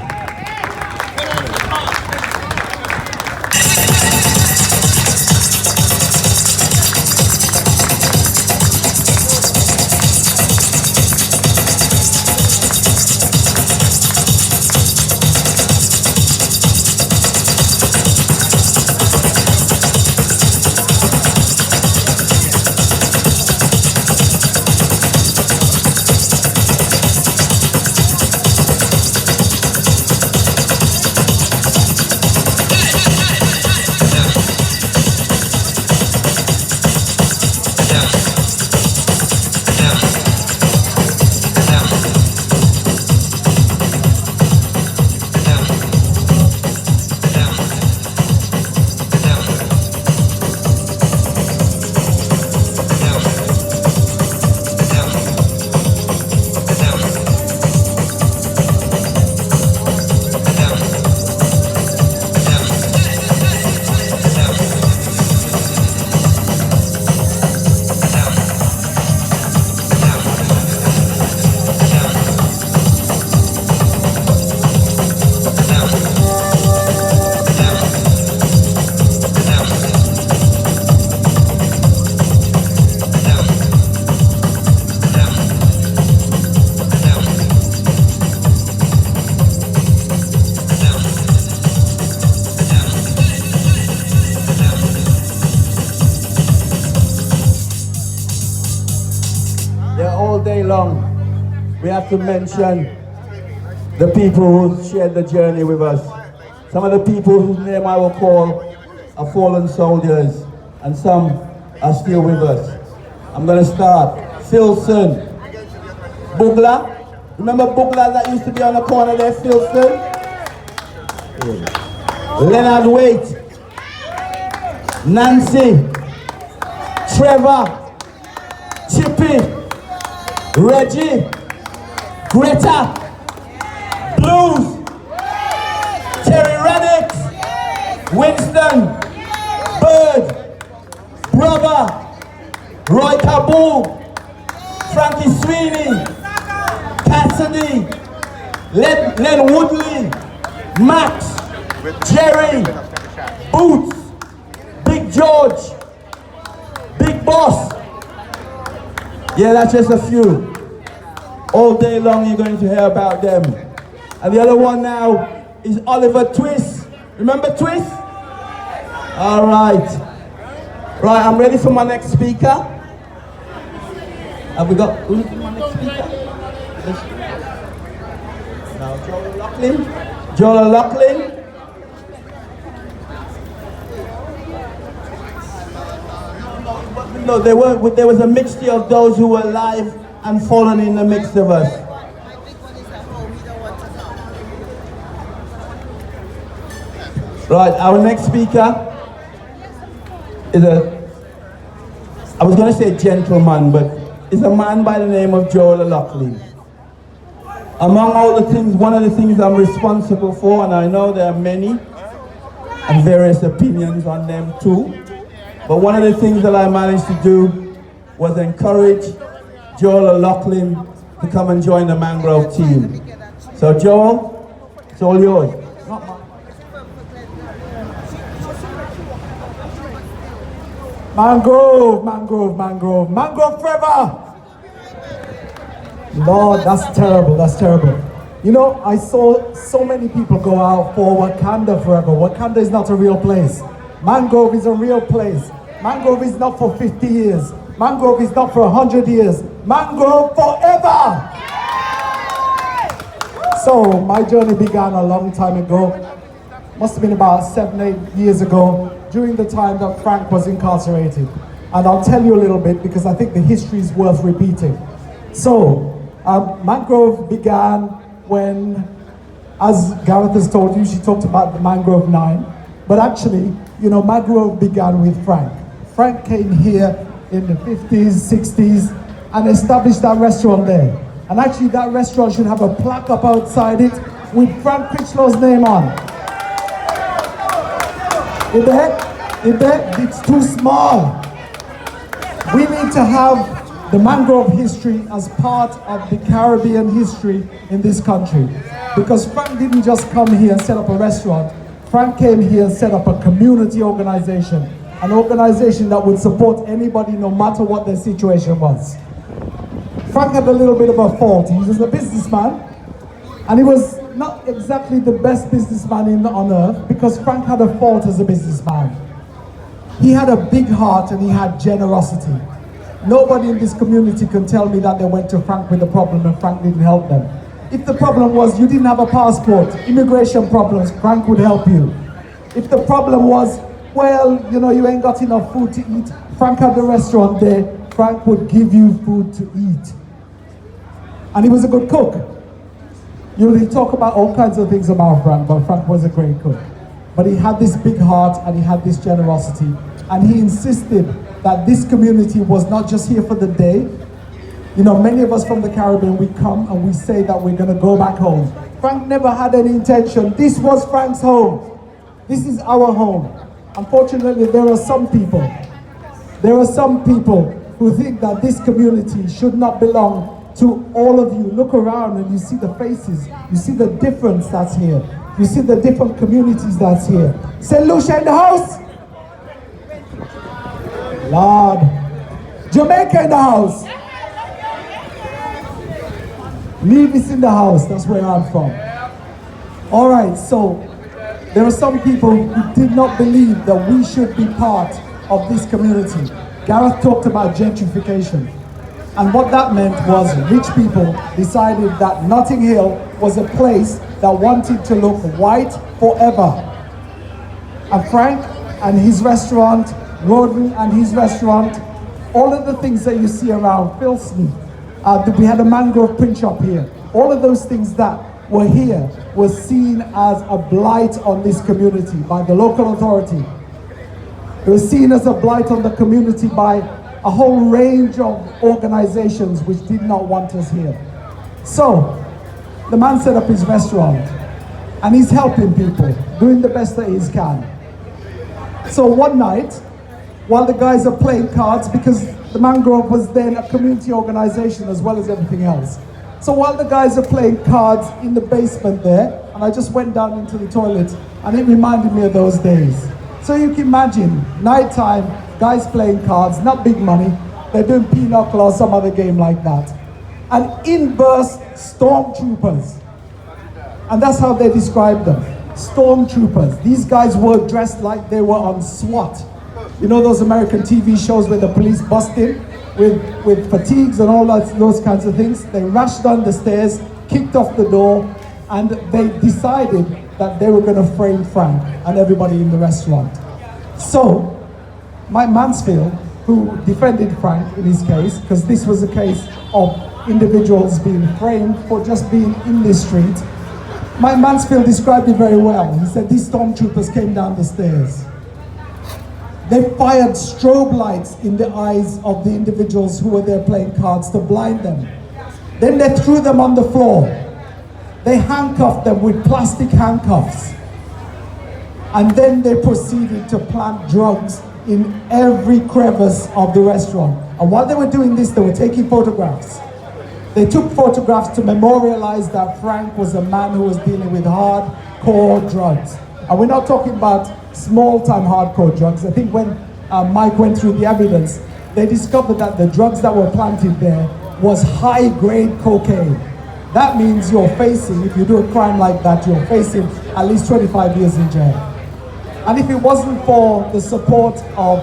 day long, we have to mention the people who shared the journey with us. Some of the people whose name I will call are fallen soldiers, and some are still with us. I'm going to start. Filson. Bugla. Remember Bugla that used to be on the corner there, Filson? Yeah. Leonard Waite. Nancy. Trevor. Chippy. Reggie. Greta. Blues. Terry Radix. Winston. Bird. Brother. Roy Kaboom. Frankie Sweeney. Cassidy. Len Woodley. Max. Jerry. Boots. Big George. Big Boss. Yeah, that's just a few. All day long you're going to hear about them. And the other one now is Oliver Twist. Remember Twist? All right. Right, I'm ready for my next speaker. Have we got who's my next speaker? Now, Joel Lachlan. Joel Lachlan. No, there was a mixture of those who were alive and fallen in the mix of us. Right, our next speaker is I was going to say gentleman, but is a man by the name of Joel Lachlan. Among all the things, one of the things I'm responsible for, and I know there are many, and various opinions on them too, but one of the things that I managed to do was encourage Joel Lachlan to come and join the Mangrove team. So Joel, it's all yours. Mangrove, Mangrove, Mangrove, Mangrove forever! Lord, that's terrible, that's terrible. You know, I saw so many people go out for Wakanda forever. Wakanda is not a real place. Mangrove is a real place. Mangrove is not for 50 years. Mangrove is not for 100 years. Mangrove forever! So, my journey began a long time ago. Must have been about 7-8 years ago, during the time that Frank was incarcerated. And I'll tell you a little bit because I think the history is worth repeating. So, Mangrove began when, as Gareth has told you, she talked about the Mangrove 9. But actually, you know, Mangrove began with Frank. Frank came here in the 50s, 60s, and established that restaurant there. And actually, that restaurant should have a plaque up outside it with Frank Critchlow's name on. It's too small. We need to have the Mangrove history as part of the Caribbean history in this country. Because Frank didn't just come here and set up a restaurant. Frank came here and set up a community organization. An organization that would support anybody no matter what their situation was. Frank had a little bit of a fault. He was a businessman. And he was not exactly the best businessman on earth because Frank had a fault as a businessman. He had a big heart and he had generosity. Nobody in this community can tell me that they went to Frank with a problem and Frank didn't help them. If the problem was you didn't have a passport, immigration problems, Frank would help you. If the problem was, well, you know, you ain't got enough food to eat, Frank had the restaurant there, Frank would give you food to eat. And he was a good cook. You will talk about all kinds of things about Frank, but Frank was a great cook. But he had this big heart and he had this generosity. And he insisted that this community was not just here for the day. You know, many of us from the Caribbean, we come and we say that we're going to go back home. Frank never had any intention. This was Frank's home. This is our home. Unfortunately, there are some people who think that this community should not belong to all of you. Look around and you see the faces. You see the difference that's here. You see the different communities that's here. St. Lucia in the house. Lord. Jamaica in the house. Levis in the house. That's where I'm from. All right, so there are some people who did not believe that we should be part of this community. Gareth talked about gentrification. And what that meant was rich people decided that Notting Hill was a place that wanted to look white forever. And Frank and his restaurant, Roden and his restaurant, all of the things that you see around Filsney, we had a mangrove print shop here. All of those things that were here were seen as a blight on this community by the local authority. It was seen as a blight on the community by a whole range of organizations which did not want us here. So, the man set up his restaurant and he's helping people, doing the best that he can. So one night, while the guys are playing cards, because the Mangrove was then a community organization as well as everything else. So while the guys are playing cards in the basement there, and I just went down into the toilet and it reminded me of those days. So you can imagine, nighttime, guys playing cards, not big money, they're doing pinochle or some other game like that. And in burst stormtroopers. And that's how they described them, stormtroopers. These guys were dressed like they were on SWAT. You know those American TV shows where the police bust in with fatigues and all those kinds of things? They rushed down the stairs, kicked off the door, and they decided that they were going to frame Frank and everybody in the restaurant. So, Mike Mansfield, who defended Frank in his case, because this was a case of individuals being framed for just being in the street, Mike Mansfield described it very well. He said these stormtroopers came down the stairs. They fired strobe lights in the eyes of the individuals who were there playing cards to blind them. Then they threw them on the floor. They handcuffed them with plastic handcuffs. And then they proceeded to plant drugs in every crevice of the restaurant. And while they were doing this, they were taking photographs. They took photographs to memorialize that Frank was a man who was dealing with hardcore drugs. And we're not talking about small-time hardcore drugs. I think when Mike went through the evidence, they discovered that the drugs that were planted there was high-grade cocaine. That means you're facing, if you do a crime like that, you're facing at least 25 years in jail. And if it wasn't for the support of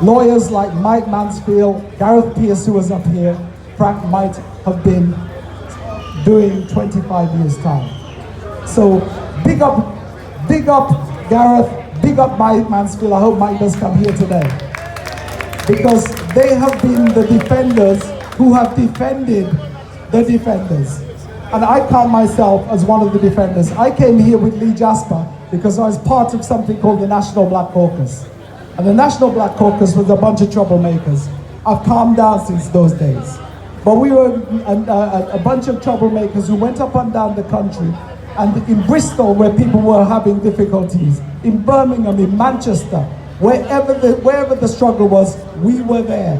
lawyers like Mike Mansfield, Gareth Pierce, who was up here, Frank might have been doing 25 years time. So big up Gareth, big up Mike Mansfield. I hope Mike does come here today. Because they have been the defenders who have defended the defenders. And I count myself as one of the defenders. I came here with Lee Jasper because I was part of something called the National Black Caucus. And the National Black Caucus was a bunch of troublemakers. I've calmed down since those days. But we were a bunch of troublemakers who went up and down the country. And in Bristol, where people were having difficulties, in Birmingham, in Manchester, wherever the struggle was, we were there.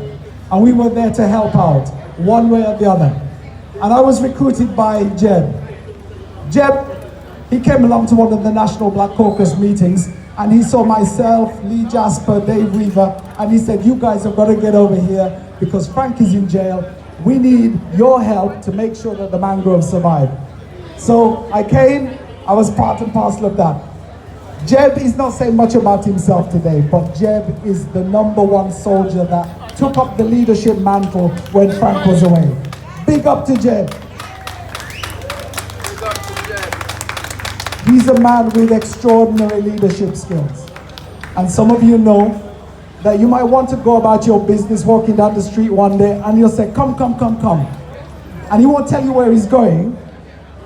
And we were there to help out, one way or the other. And I was recruited by Jeb. Jeb, he came along to one of the National Black Caucus meetings, and he saw myself, Lee Jasper, Dave Weaver, and he said, you guys have got to get over here because Frank is in jail. We need your help to make sure that the Mangrove survive. So I came, I was part and parcel of that. Jeb is not saying much about himself today, but Jeb is the #1 soldier that took up the leadership mantle when Frank was away. Big up to Jeb. He's a man with extraordinary leadership skills. And some of you know that you might want to go about your business walking down the street one day and you'll say, come, come, come, come. And he won't tell you where he's going.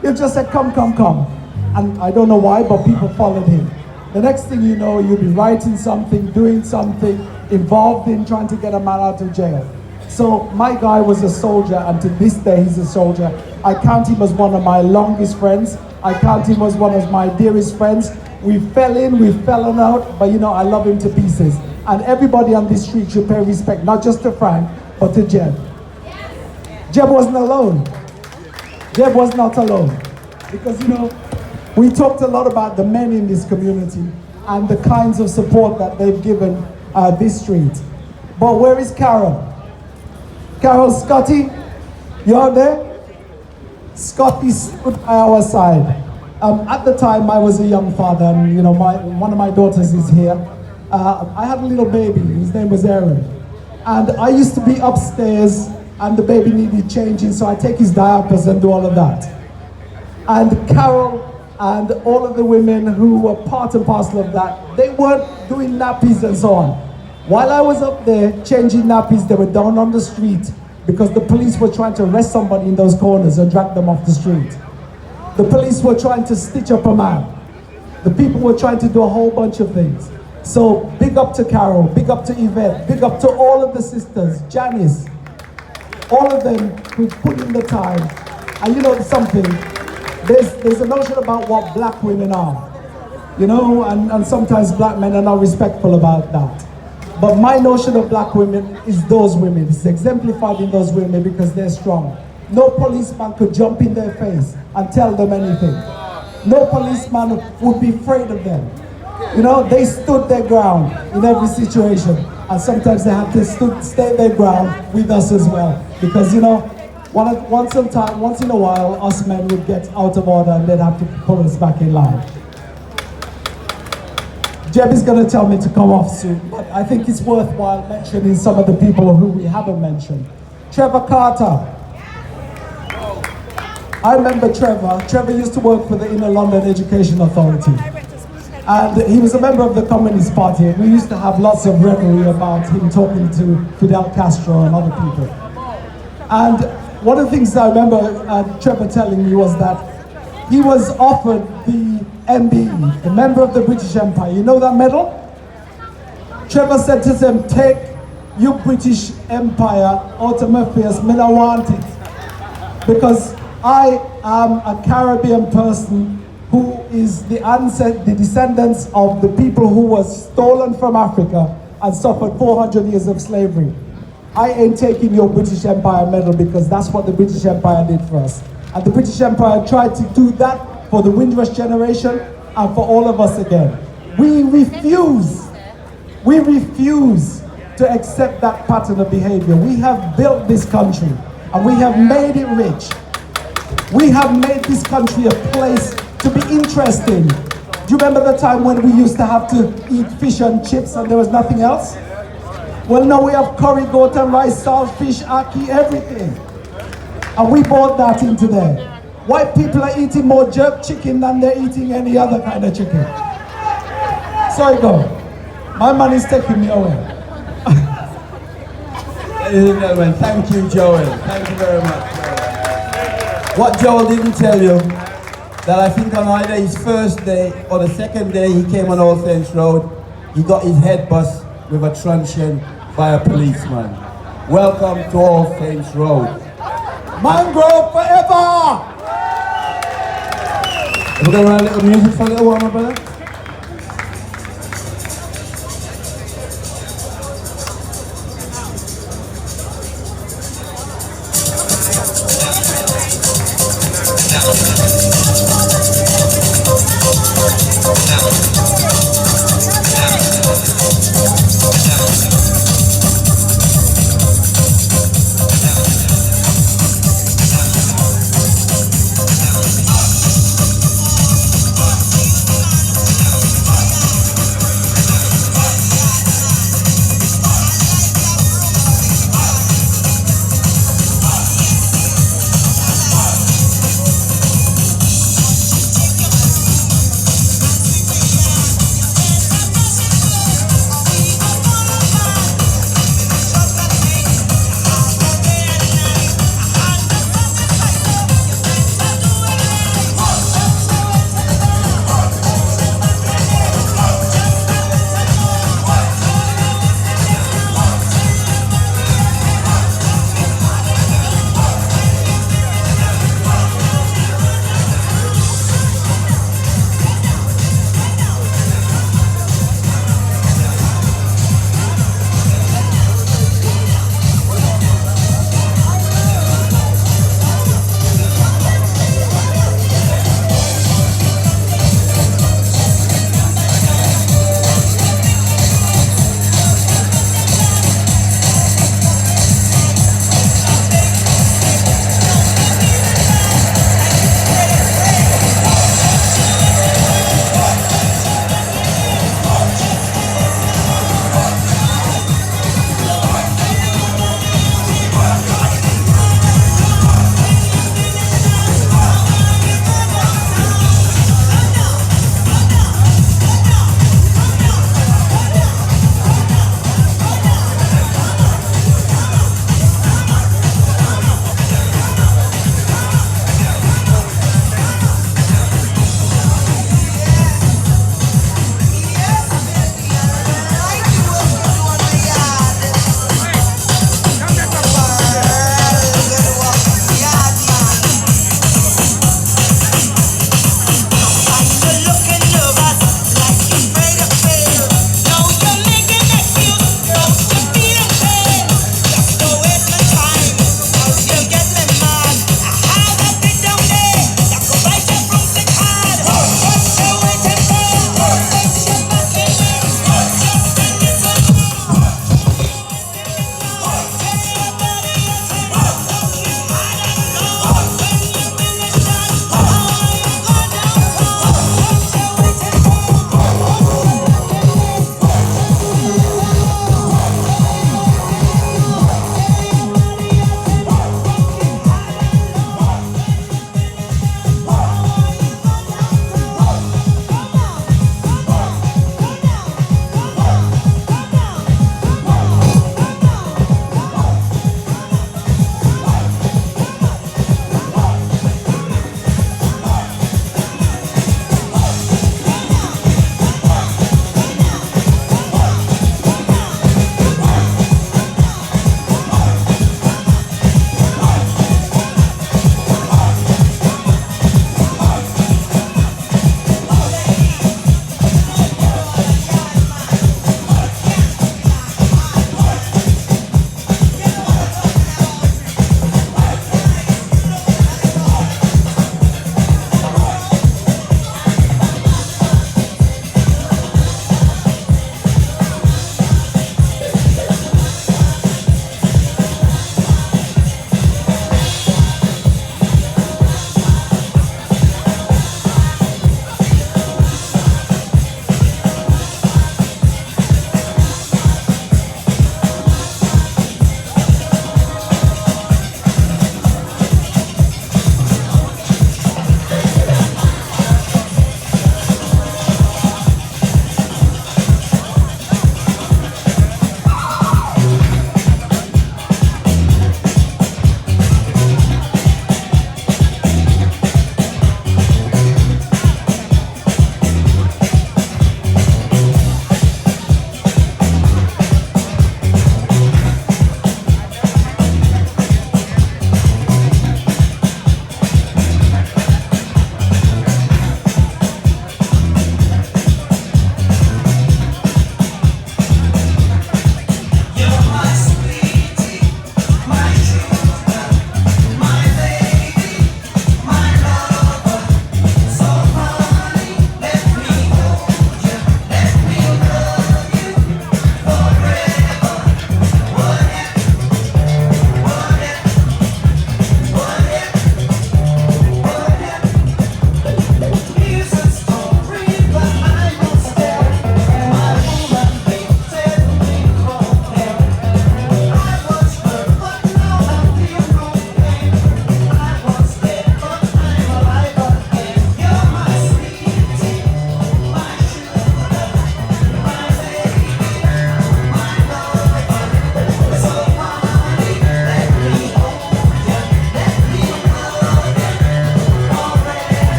He'll just say, come, come, come. And I don't know why, but people followed him. The next thing you know, you'll be writing something, doing something, involved in trying to get a man out of jail. So my guy was a soldier, and to this day he's a soldier. I count him as one of my longest friends. I count him as one of my dearest friends. We fell in, we've fallen out, but you know, I love him to pieces. And everybody on this street should pay respect, not just to Frank, but to Jeb. Jeb wasn't alone. Jeb was not alone. Because, you know, we talked a lot about the men in this community and the kinds of support that they've given this street. But where is Carol? Carol, Scotty, you out there? Scotty stood by our side. At the time, I was a young father, and you know, one of my daughters is here. I had a little baby, his name was Aaron. And I used to be upstairs and the baby needed changing, so I take his diapers and do all of that. And Carol and all of the women who were part and parcel of that, they weren't doing nappies and so on. While I was up there changing nappies, they were down on the street because the police were trying to arrest somebody in those corners and drag them off the street. The police were trying to stitch up a man. The people were trying to do a whole bunch of things. So big up to Carol, big up to Yvette, big up to all of the sisters, Janice, all of them who put in the time. And you know something, there's a notion about what black women are, you know, and sometimes black men are not respectful about that. But my notion of black women is those women. It's exemplified in those women because they're strong. No policeman could jump in their face and tell them anything. No policeman would be afraid of them. You know, they stood their ground in every situation. And sometimes they have to stay their ground with us as well. Because, you know, once in a while, us men would get out of order and they'd have to pull us back in line. Jeb is going to tell me to come off soon, but I think it's worthwhile mentioning some of the people who we haven't mentioned. Trevor Carter. I remember Trevor. Trevor used to work for the Inner London Education Authority. And he was a member of the Communist Party, and we used to have lots of revelry about him talking to Fidel Castro and other people. And one of the things I remember Trevor telling me was that he was offered the MBE, the Member of the British Empire. You know that medal? Trevor said to them, take your British Empire out of my face, me don't want it. Because I am a Caribbean person who is the descendants of the people who was stolen from Africa and suffered 400 years of slavery. I ain't taking your British Empire medal because that's what the British Empire did for us. And the British Empire tried to do that for the Windrush generation and for all of us again. We refuse to accept that pattern of behavior. We have built this country and we have made it rich. We have made this country a place to be interesting. Do you remember the time when we used to have to eat fish and chips and there was nothing else? Well, now we have curry, goat and rice, salt, fish, ackee, everything. And we brought that into there. White people are eating more jerk chicken than they're eating any other kind of chicken. So I go. My money's taking me away. Ladies and gentlemen, thank you, Joel. Thank you very much. What Joel didn't tell you, that I think on either his first day or the second day he came on Old Saints Road, he got his head bust with a truncheon by a policeman. Welcome to Old Saints Road. Mangrove forever! We're going to run a little music for a little while, my brother.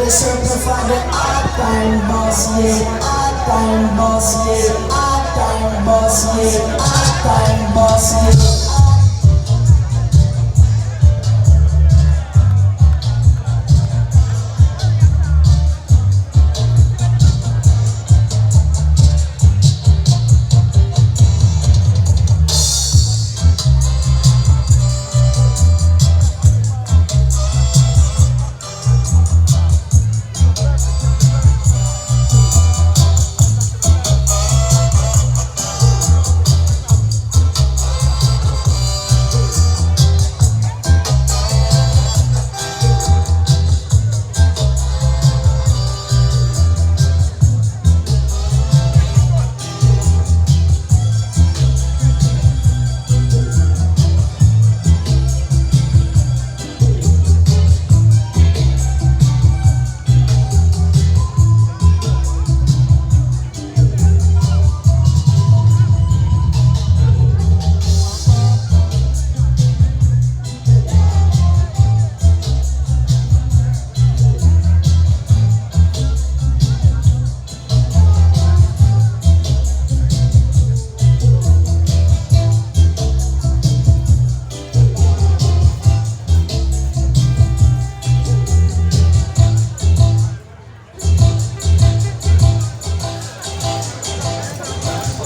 the circle for the hard time boss, yeah. Hard time boss, yeah. Hard time boss, yeah. Hard time boss, yeah.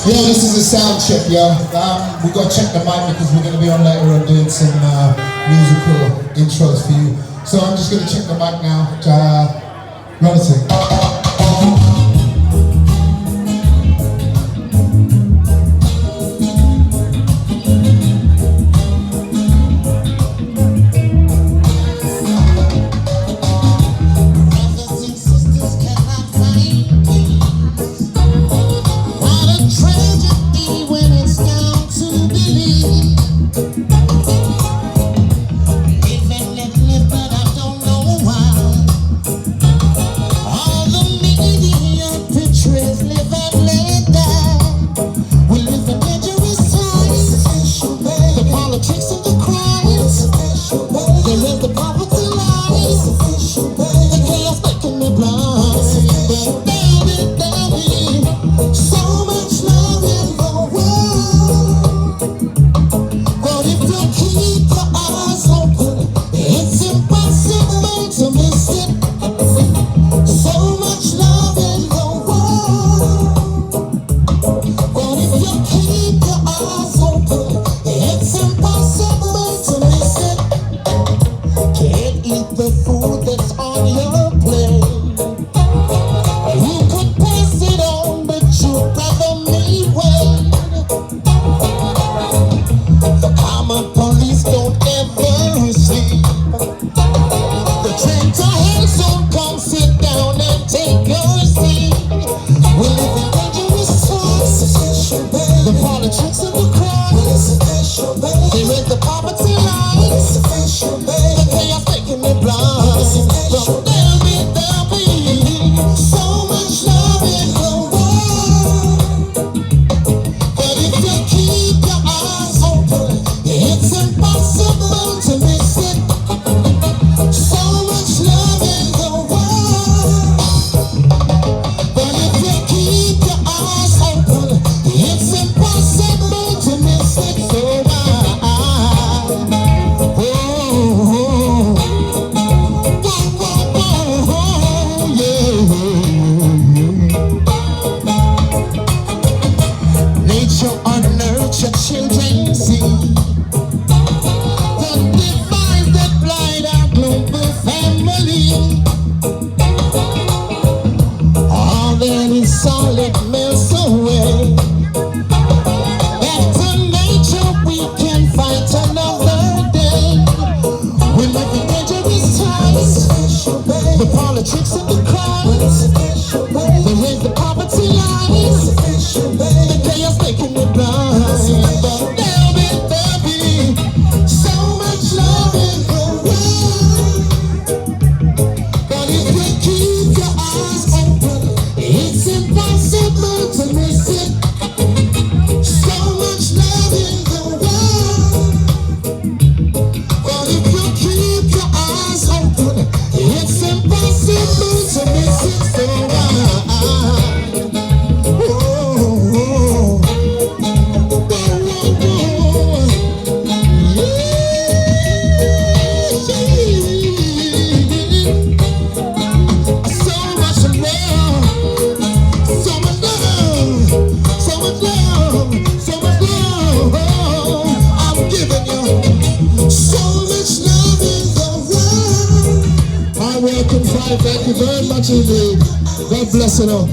Yeah, this is a sound check, yo. We've got to check the mic because we're going to be on later on doing some musical intros for you. So I'm just going to check the mic now. Run a thing. It's impossible. so much love I'm giving you. So much love is around. I welcome five. Thank you very much indeed. God bless you all.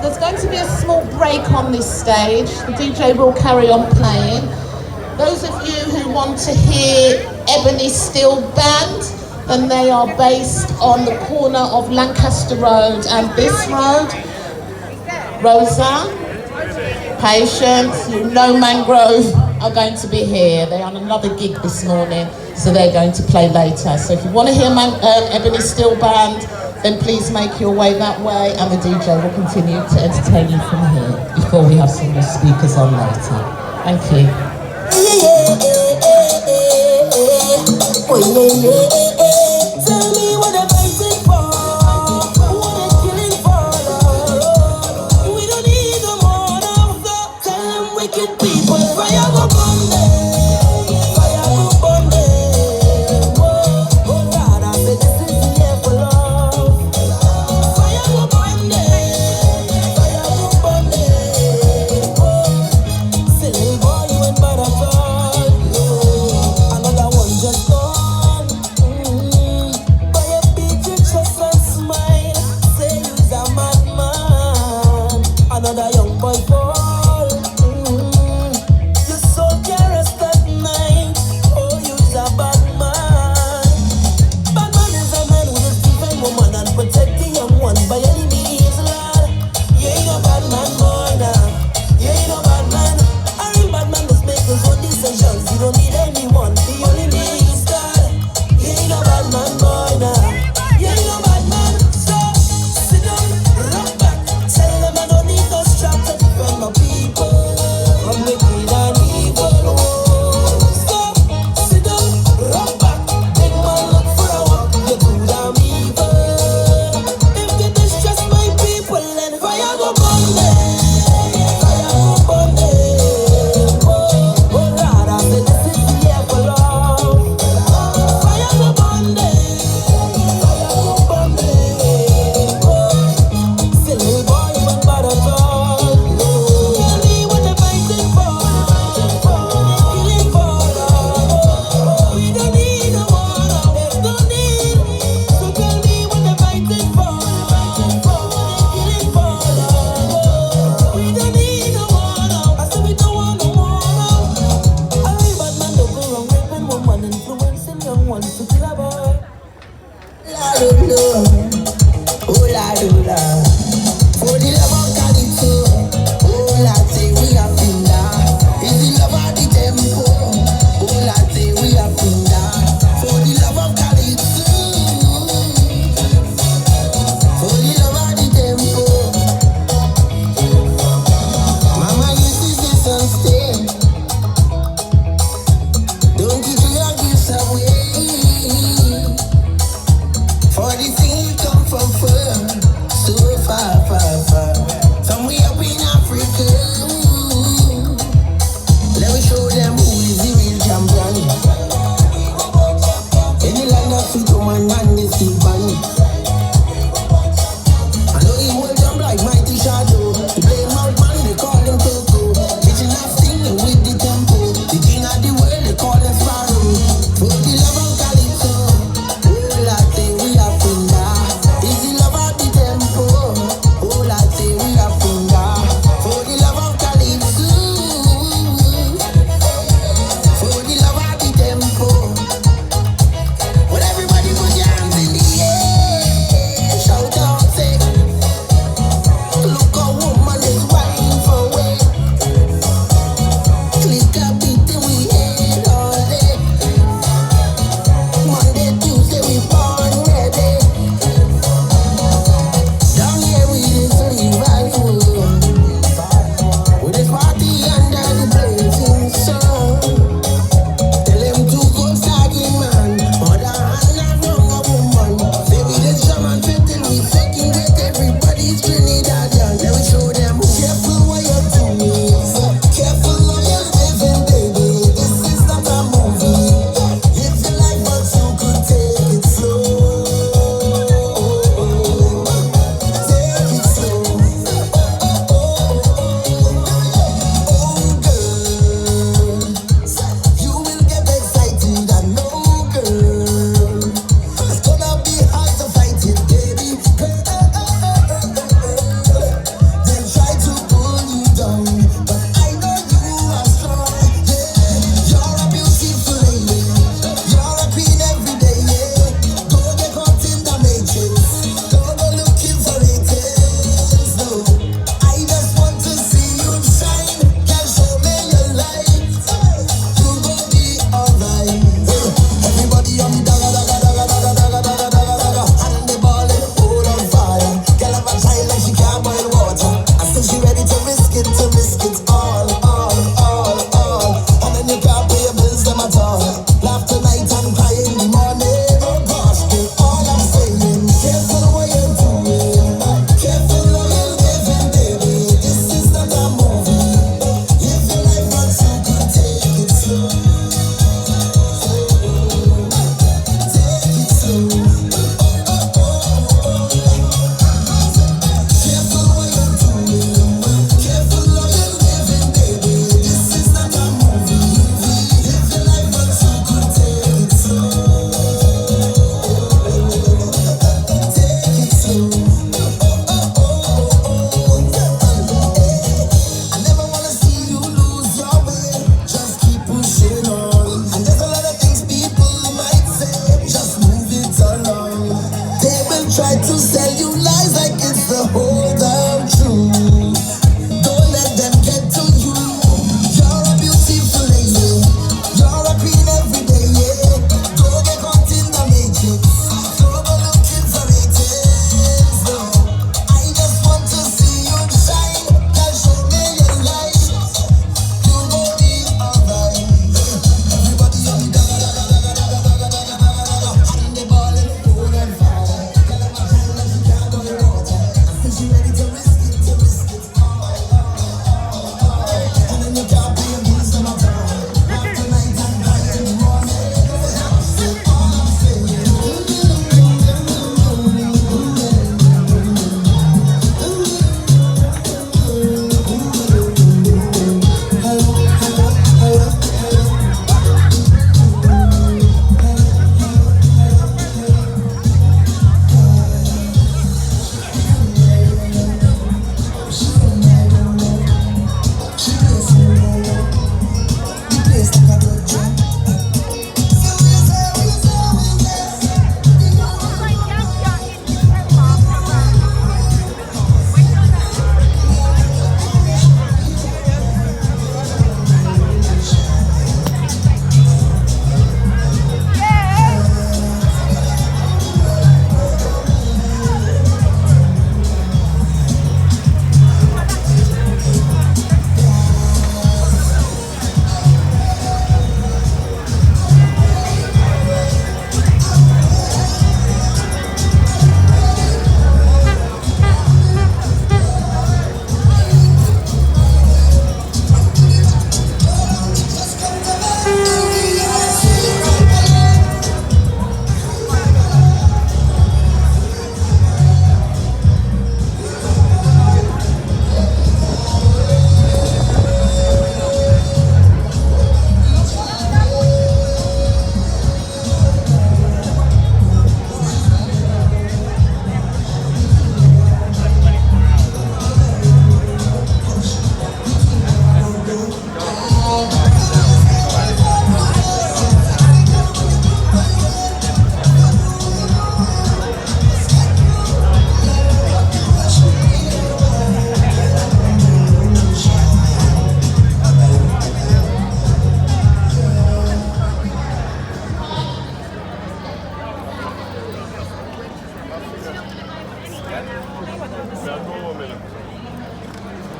There's going to be a small break on this stage. The DJ will carry on playing. Those of you who want to hear Ebony Steel Band, then they are based on the corner of Lancaster Road and this road. Rosa, Patience, you know Mangrove are going to be here. They're on another gig this morning, so they're going to play later. So if you want to hear Ebony Steel Band, then please make your way that way, and the DJ will continue to entertain you from here before we have some more speakers on later. Thank you. Tell me what I'm fighting for, what I'm killing for. We don't need no more now, so tell them wicked people, fire go burn them, fire go burn them. Oh God, I said this is the year for love. Fire go burn them, fire go burn them. Silly boy, you ain't bad at all. Another one just gone.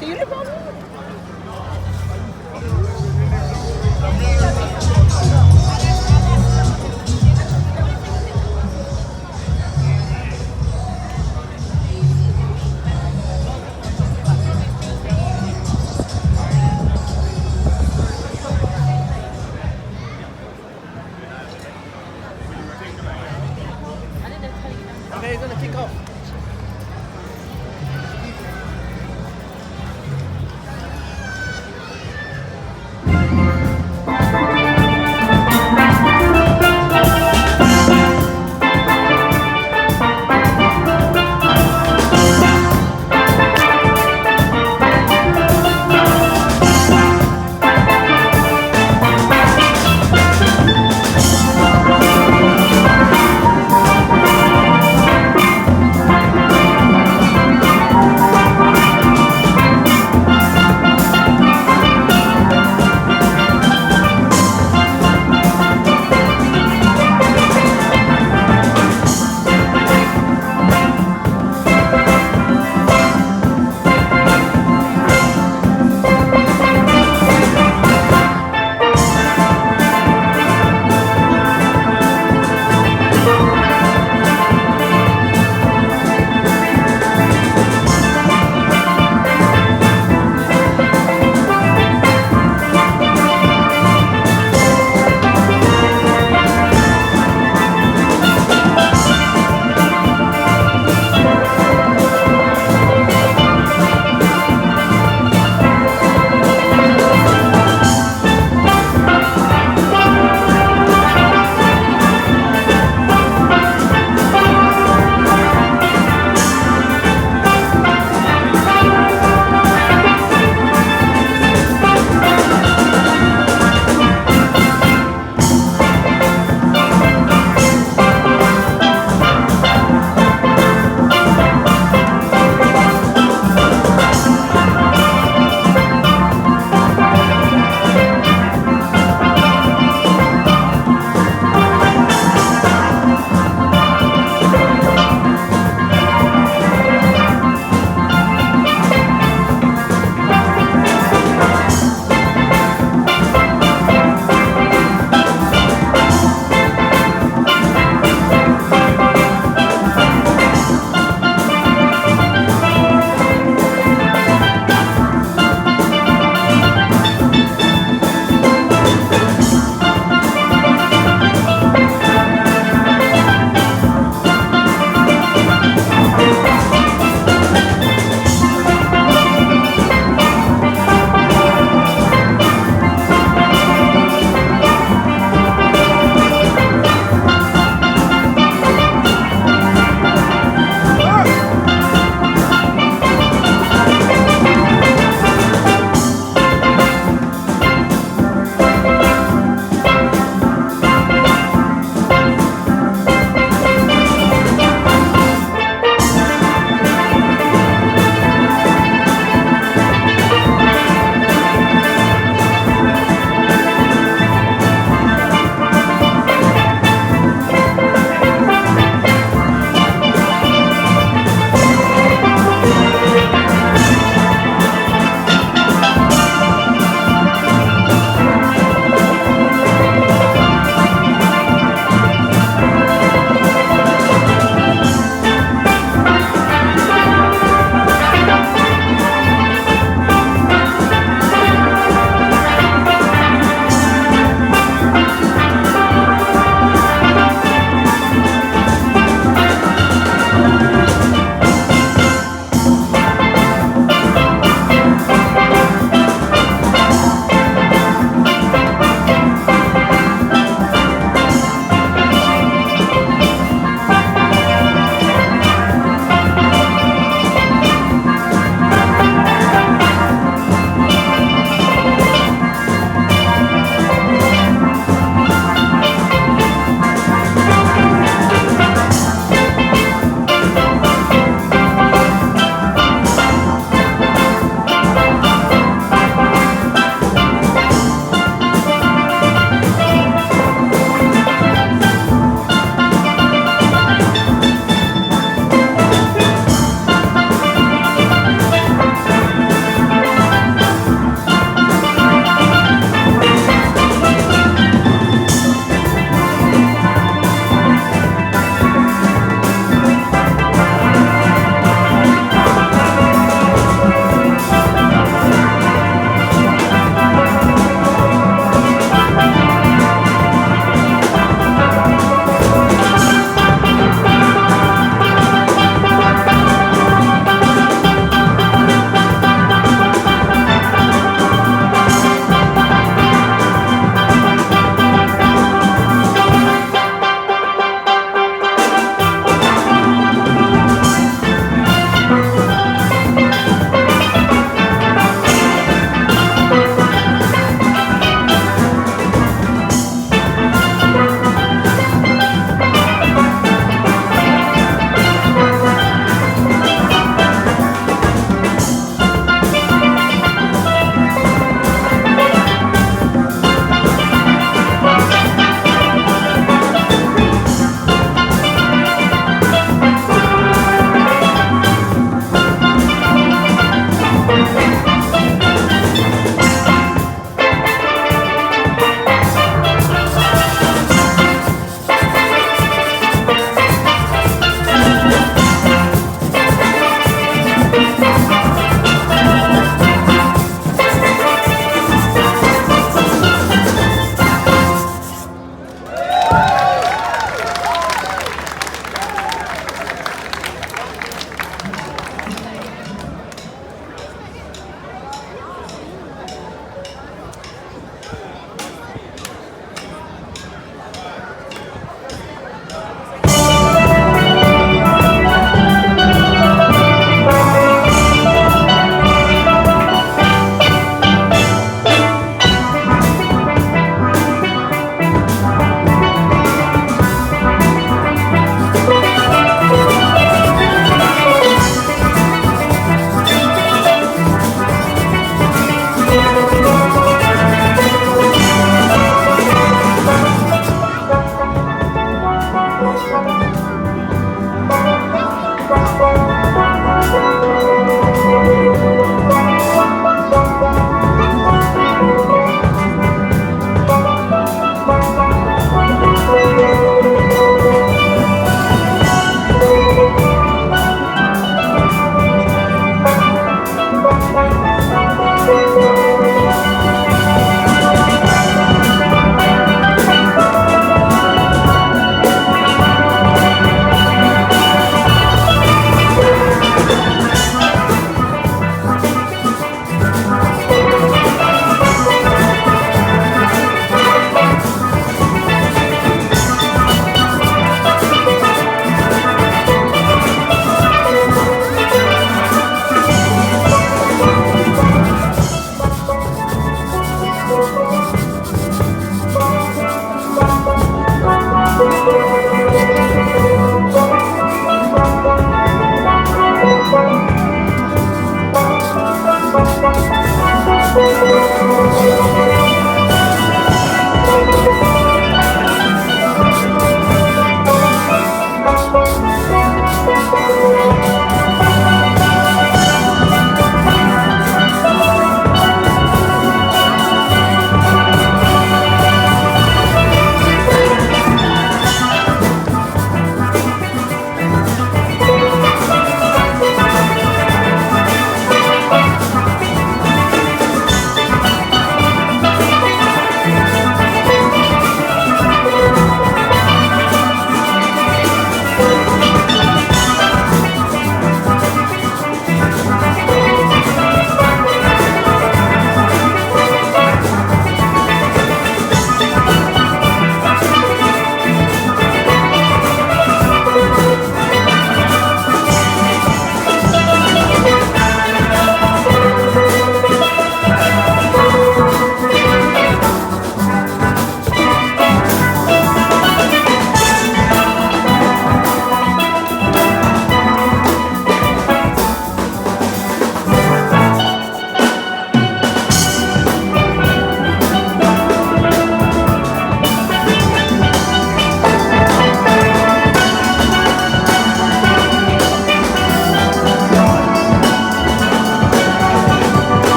Do you live on here? Okay, you're gonna kick off.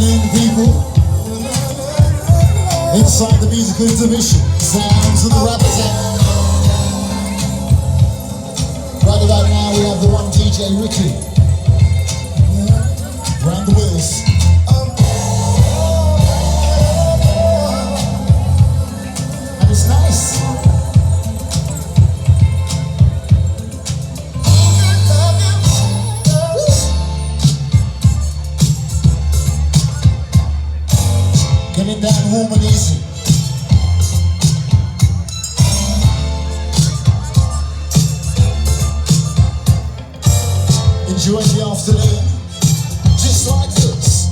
afternoon, people. Inside the musical intermission, sounds of the rap attack. Right about now, we have the one DJ Ricky. Round the wheels. And it's nice. Getting down warm and easy. Enjoy the afternoon, just like this.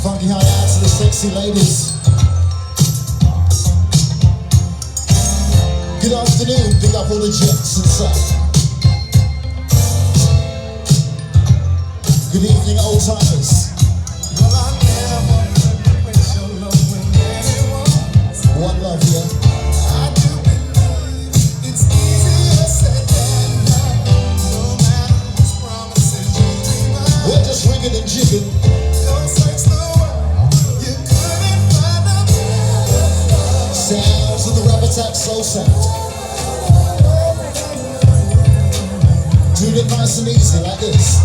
Funky high out to the sexy ladies. Good afternoon, big up all the jets inside. Good evening, old timers. One love here. We're just rigging and jigging. Sounds of the rap attack soul sound. Do it nice and easy like this.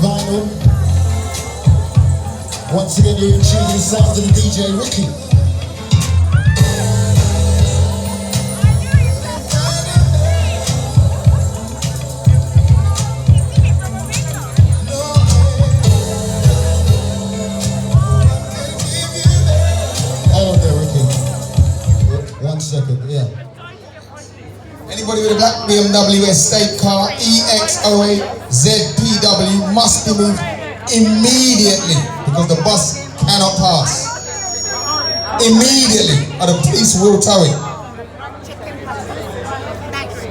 Vinyl. Once again, you're in tune to the sounds of the DJ Ricky. Hello there, Ricky. 1 second, yeah. Anybody with a black BMW estate car, EX08 ZPW must be moved immediately because the bus cannot pass. Immediately, or the police will tow it.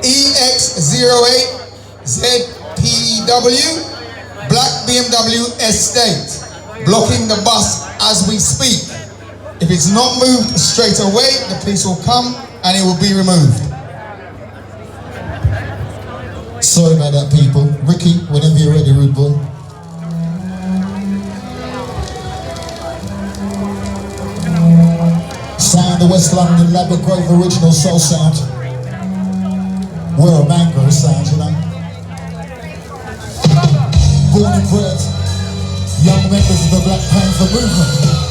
EX08 ZPW, black BMW estate, blocking the bus as we speak. If it's not moved straight away, the police will come and it will be removed. Sorry about that, people. Ricky, whenever you're ready, rude boy. Sound of West London, Ladbroke Grove original soul sound. We're a Mangrove sound, you know. Born and bred, young members of the Black Panther movement.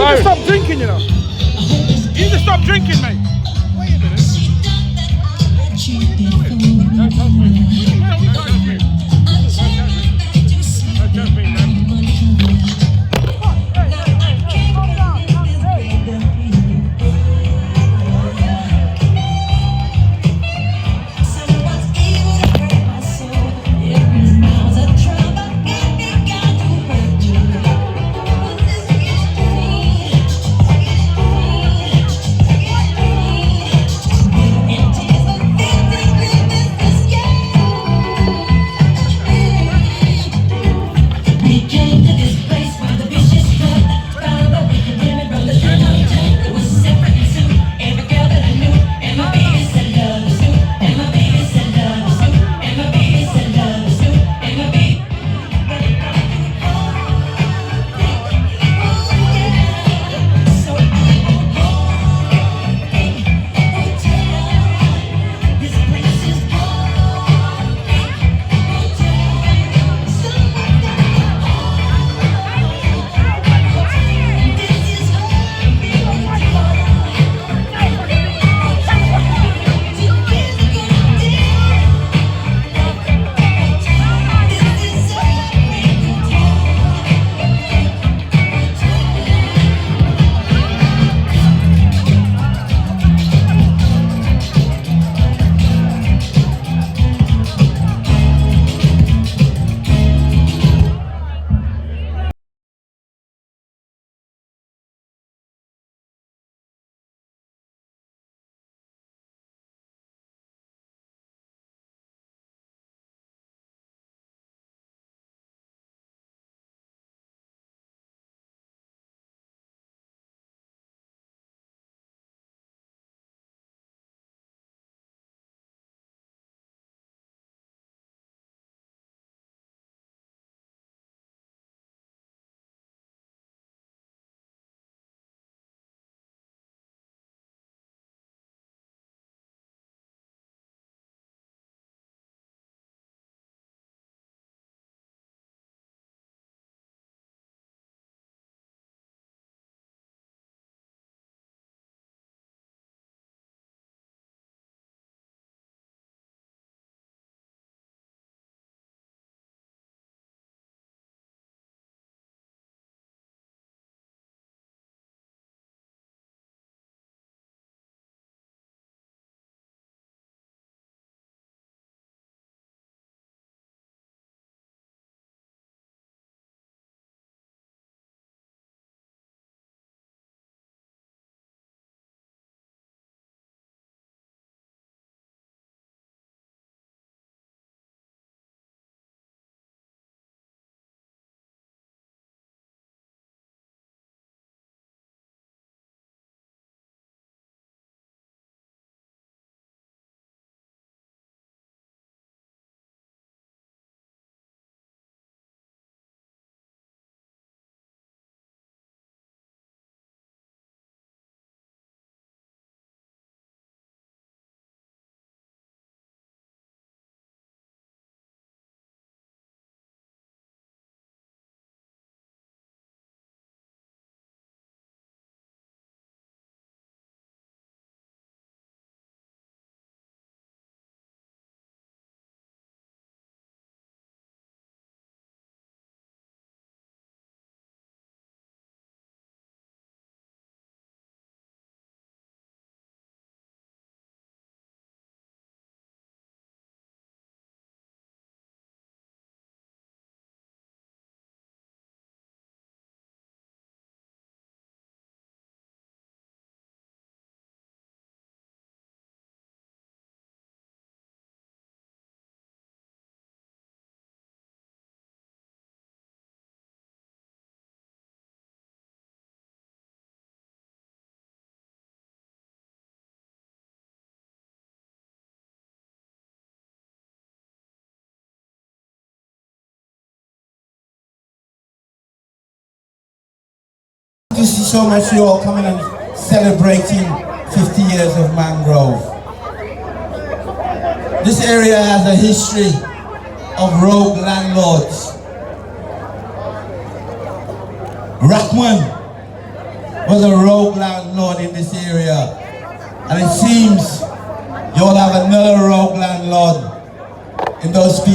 need to stop drinking, you know. You need to stop drinking, mate. Wait a minute. Don't touch me. Don't touch me. Don't touch me, man. to see so much you all coming and celebrating 50 years of Mangrove. This area has a history of rogue landlords. Rackman was a rogue landlord in this area, and it seems you all have another rogue landlord in those people.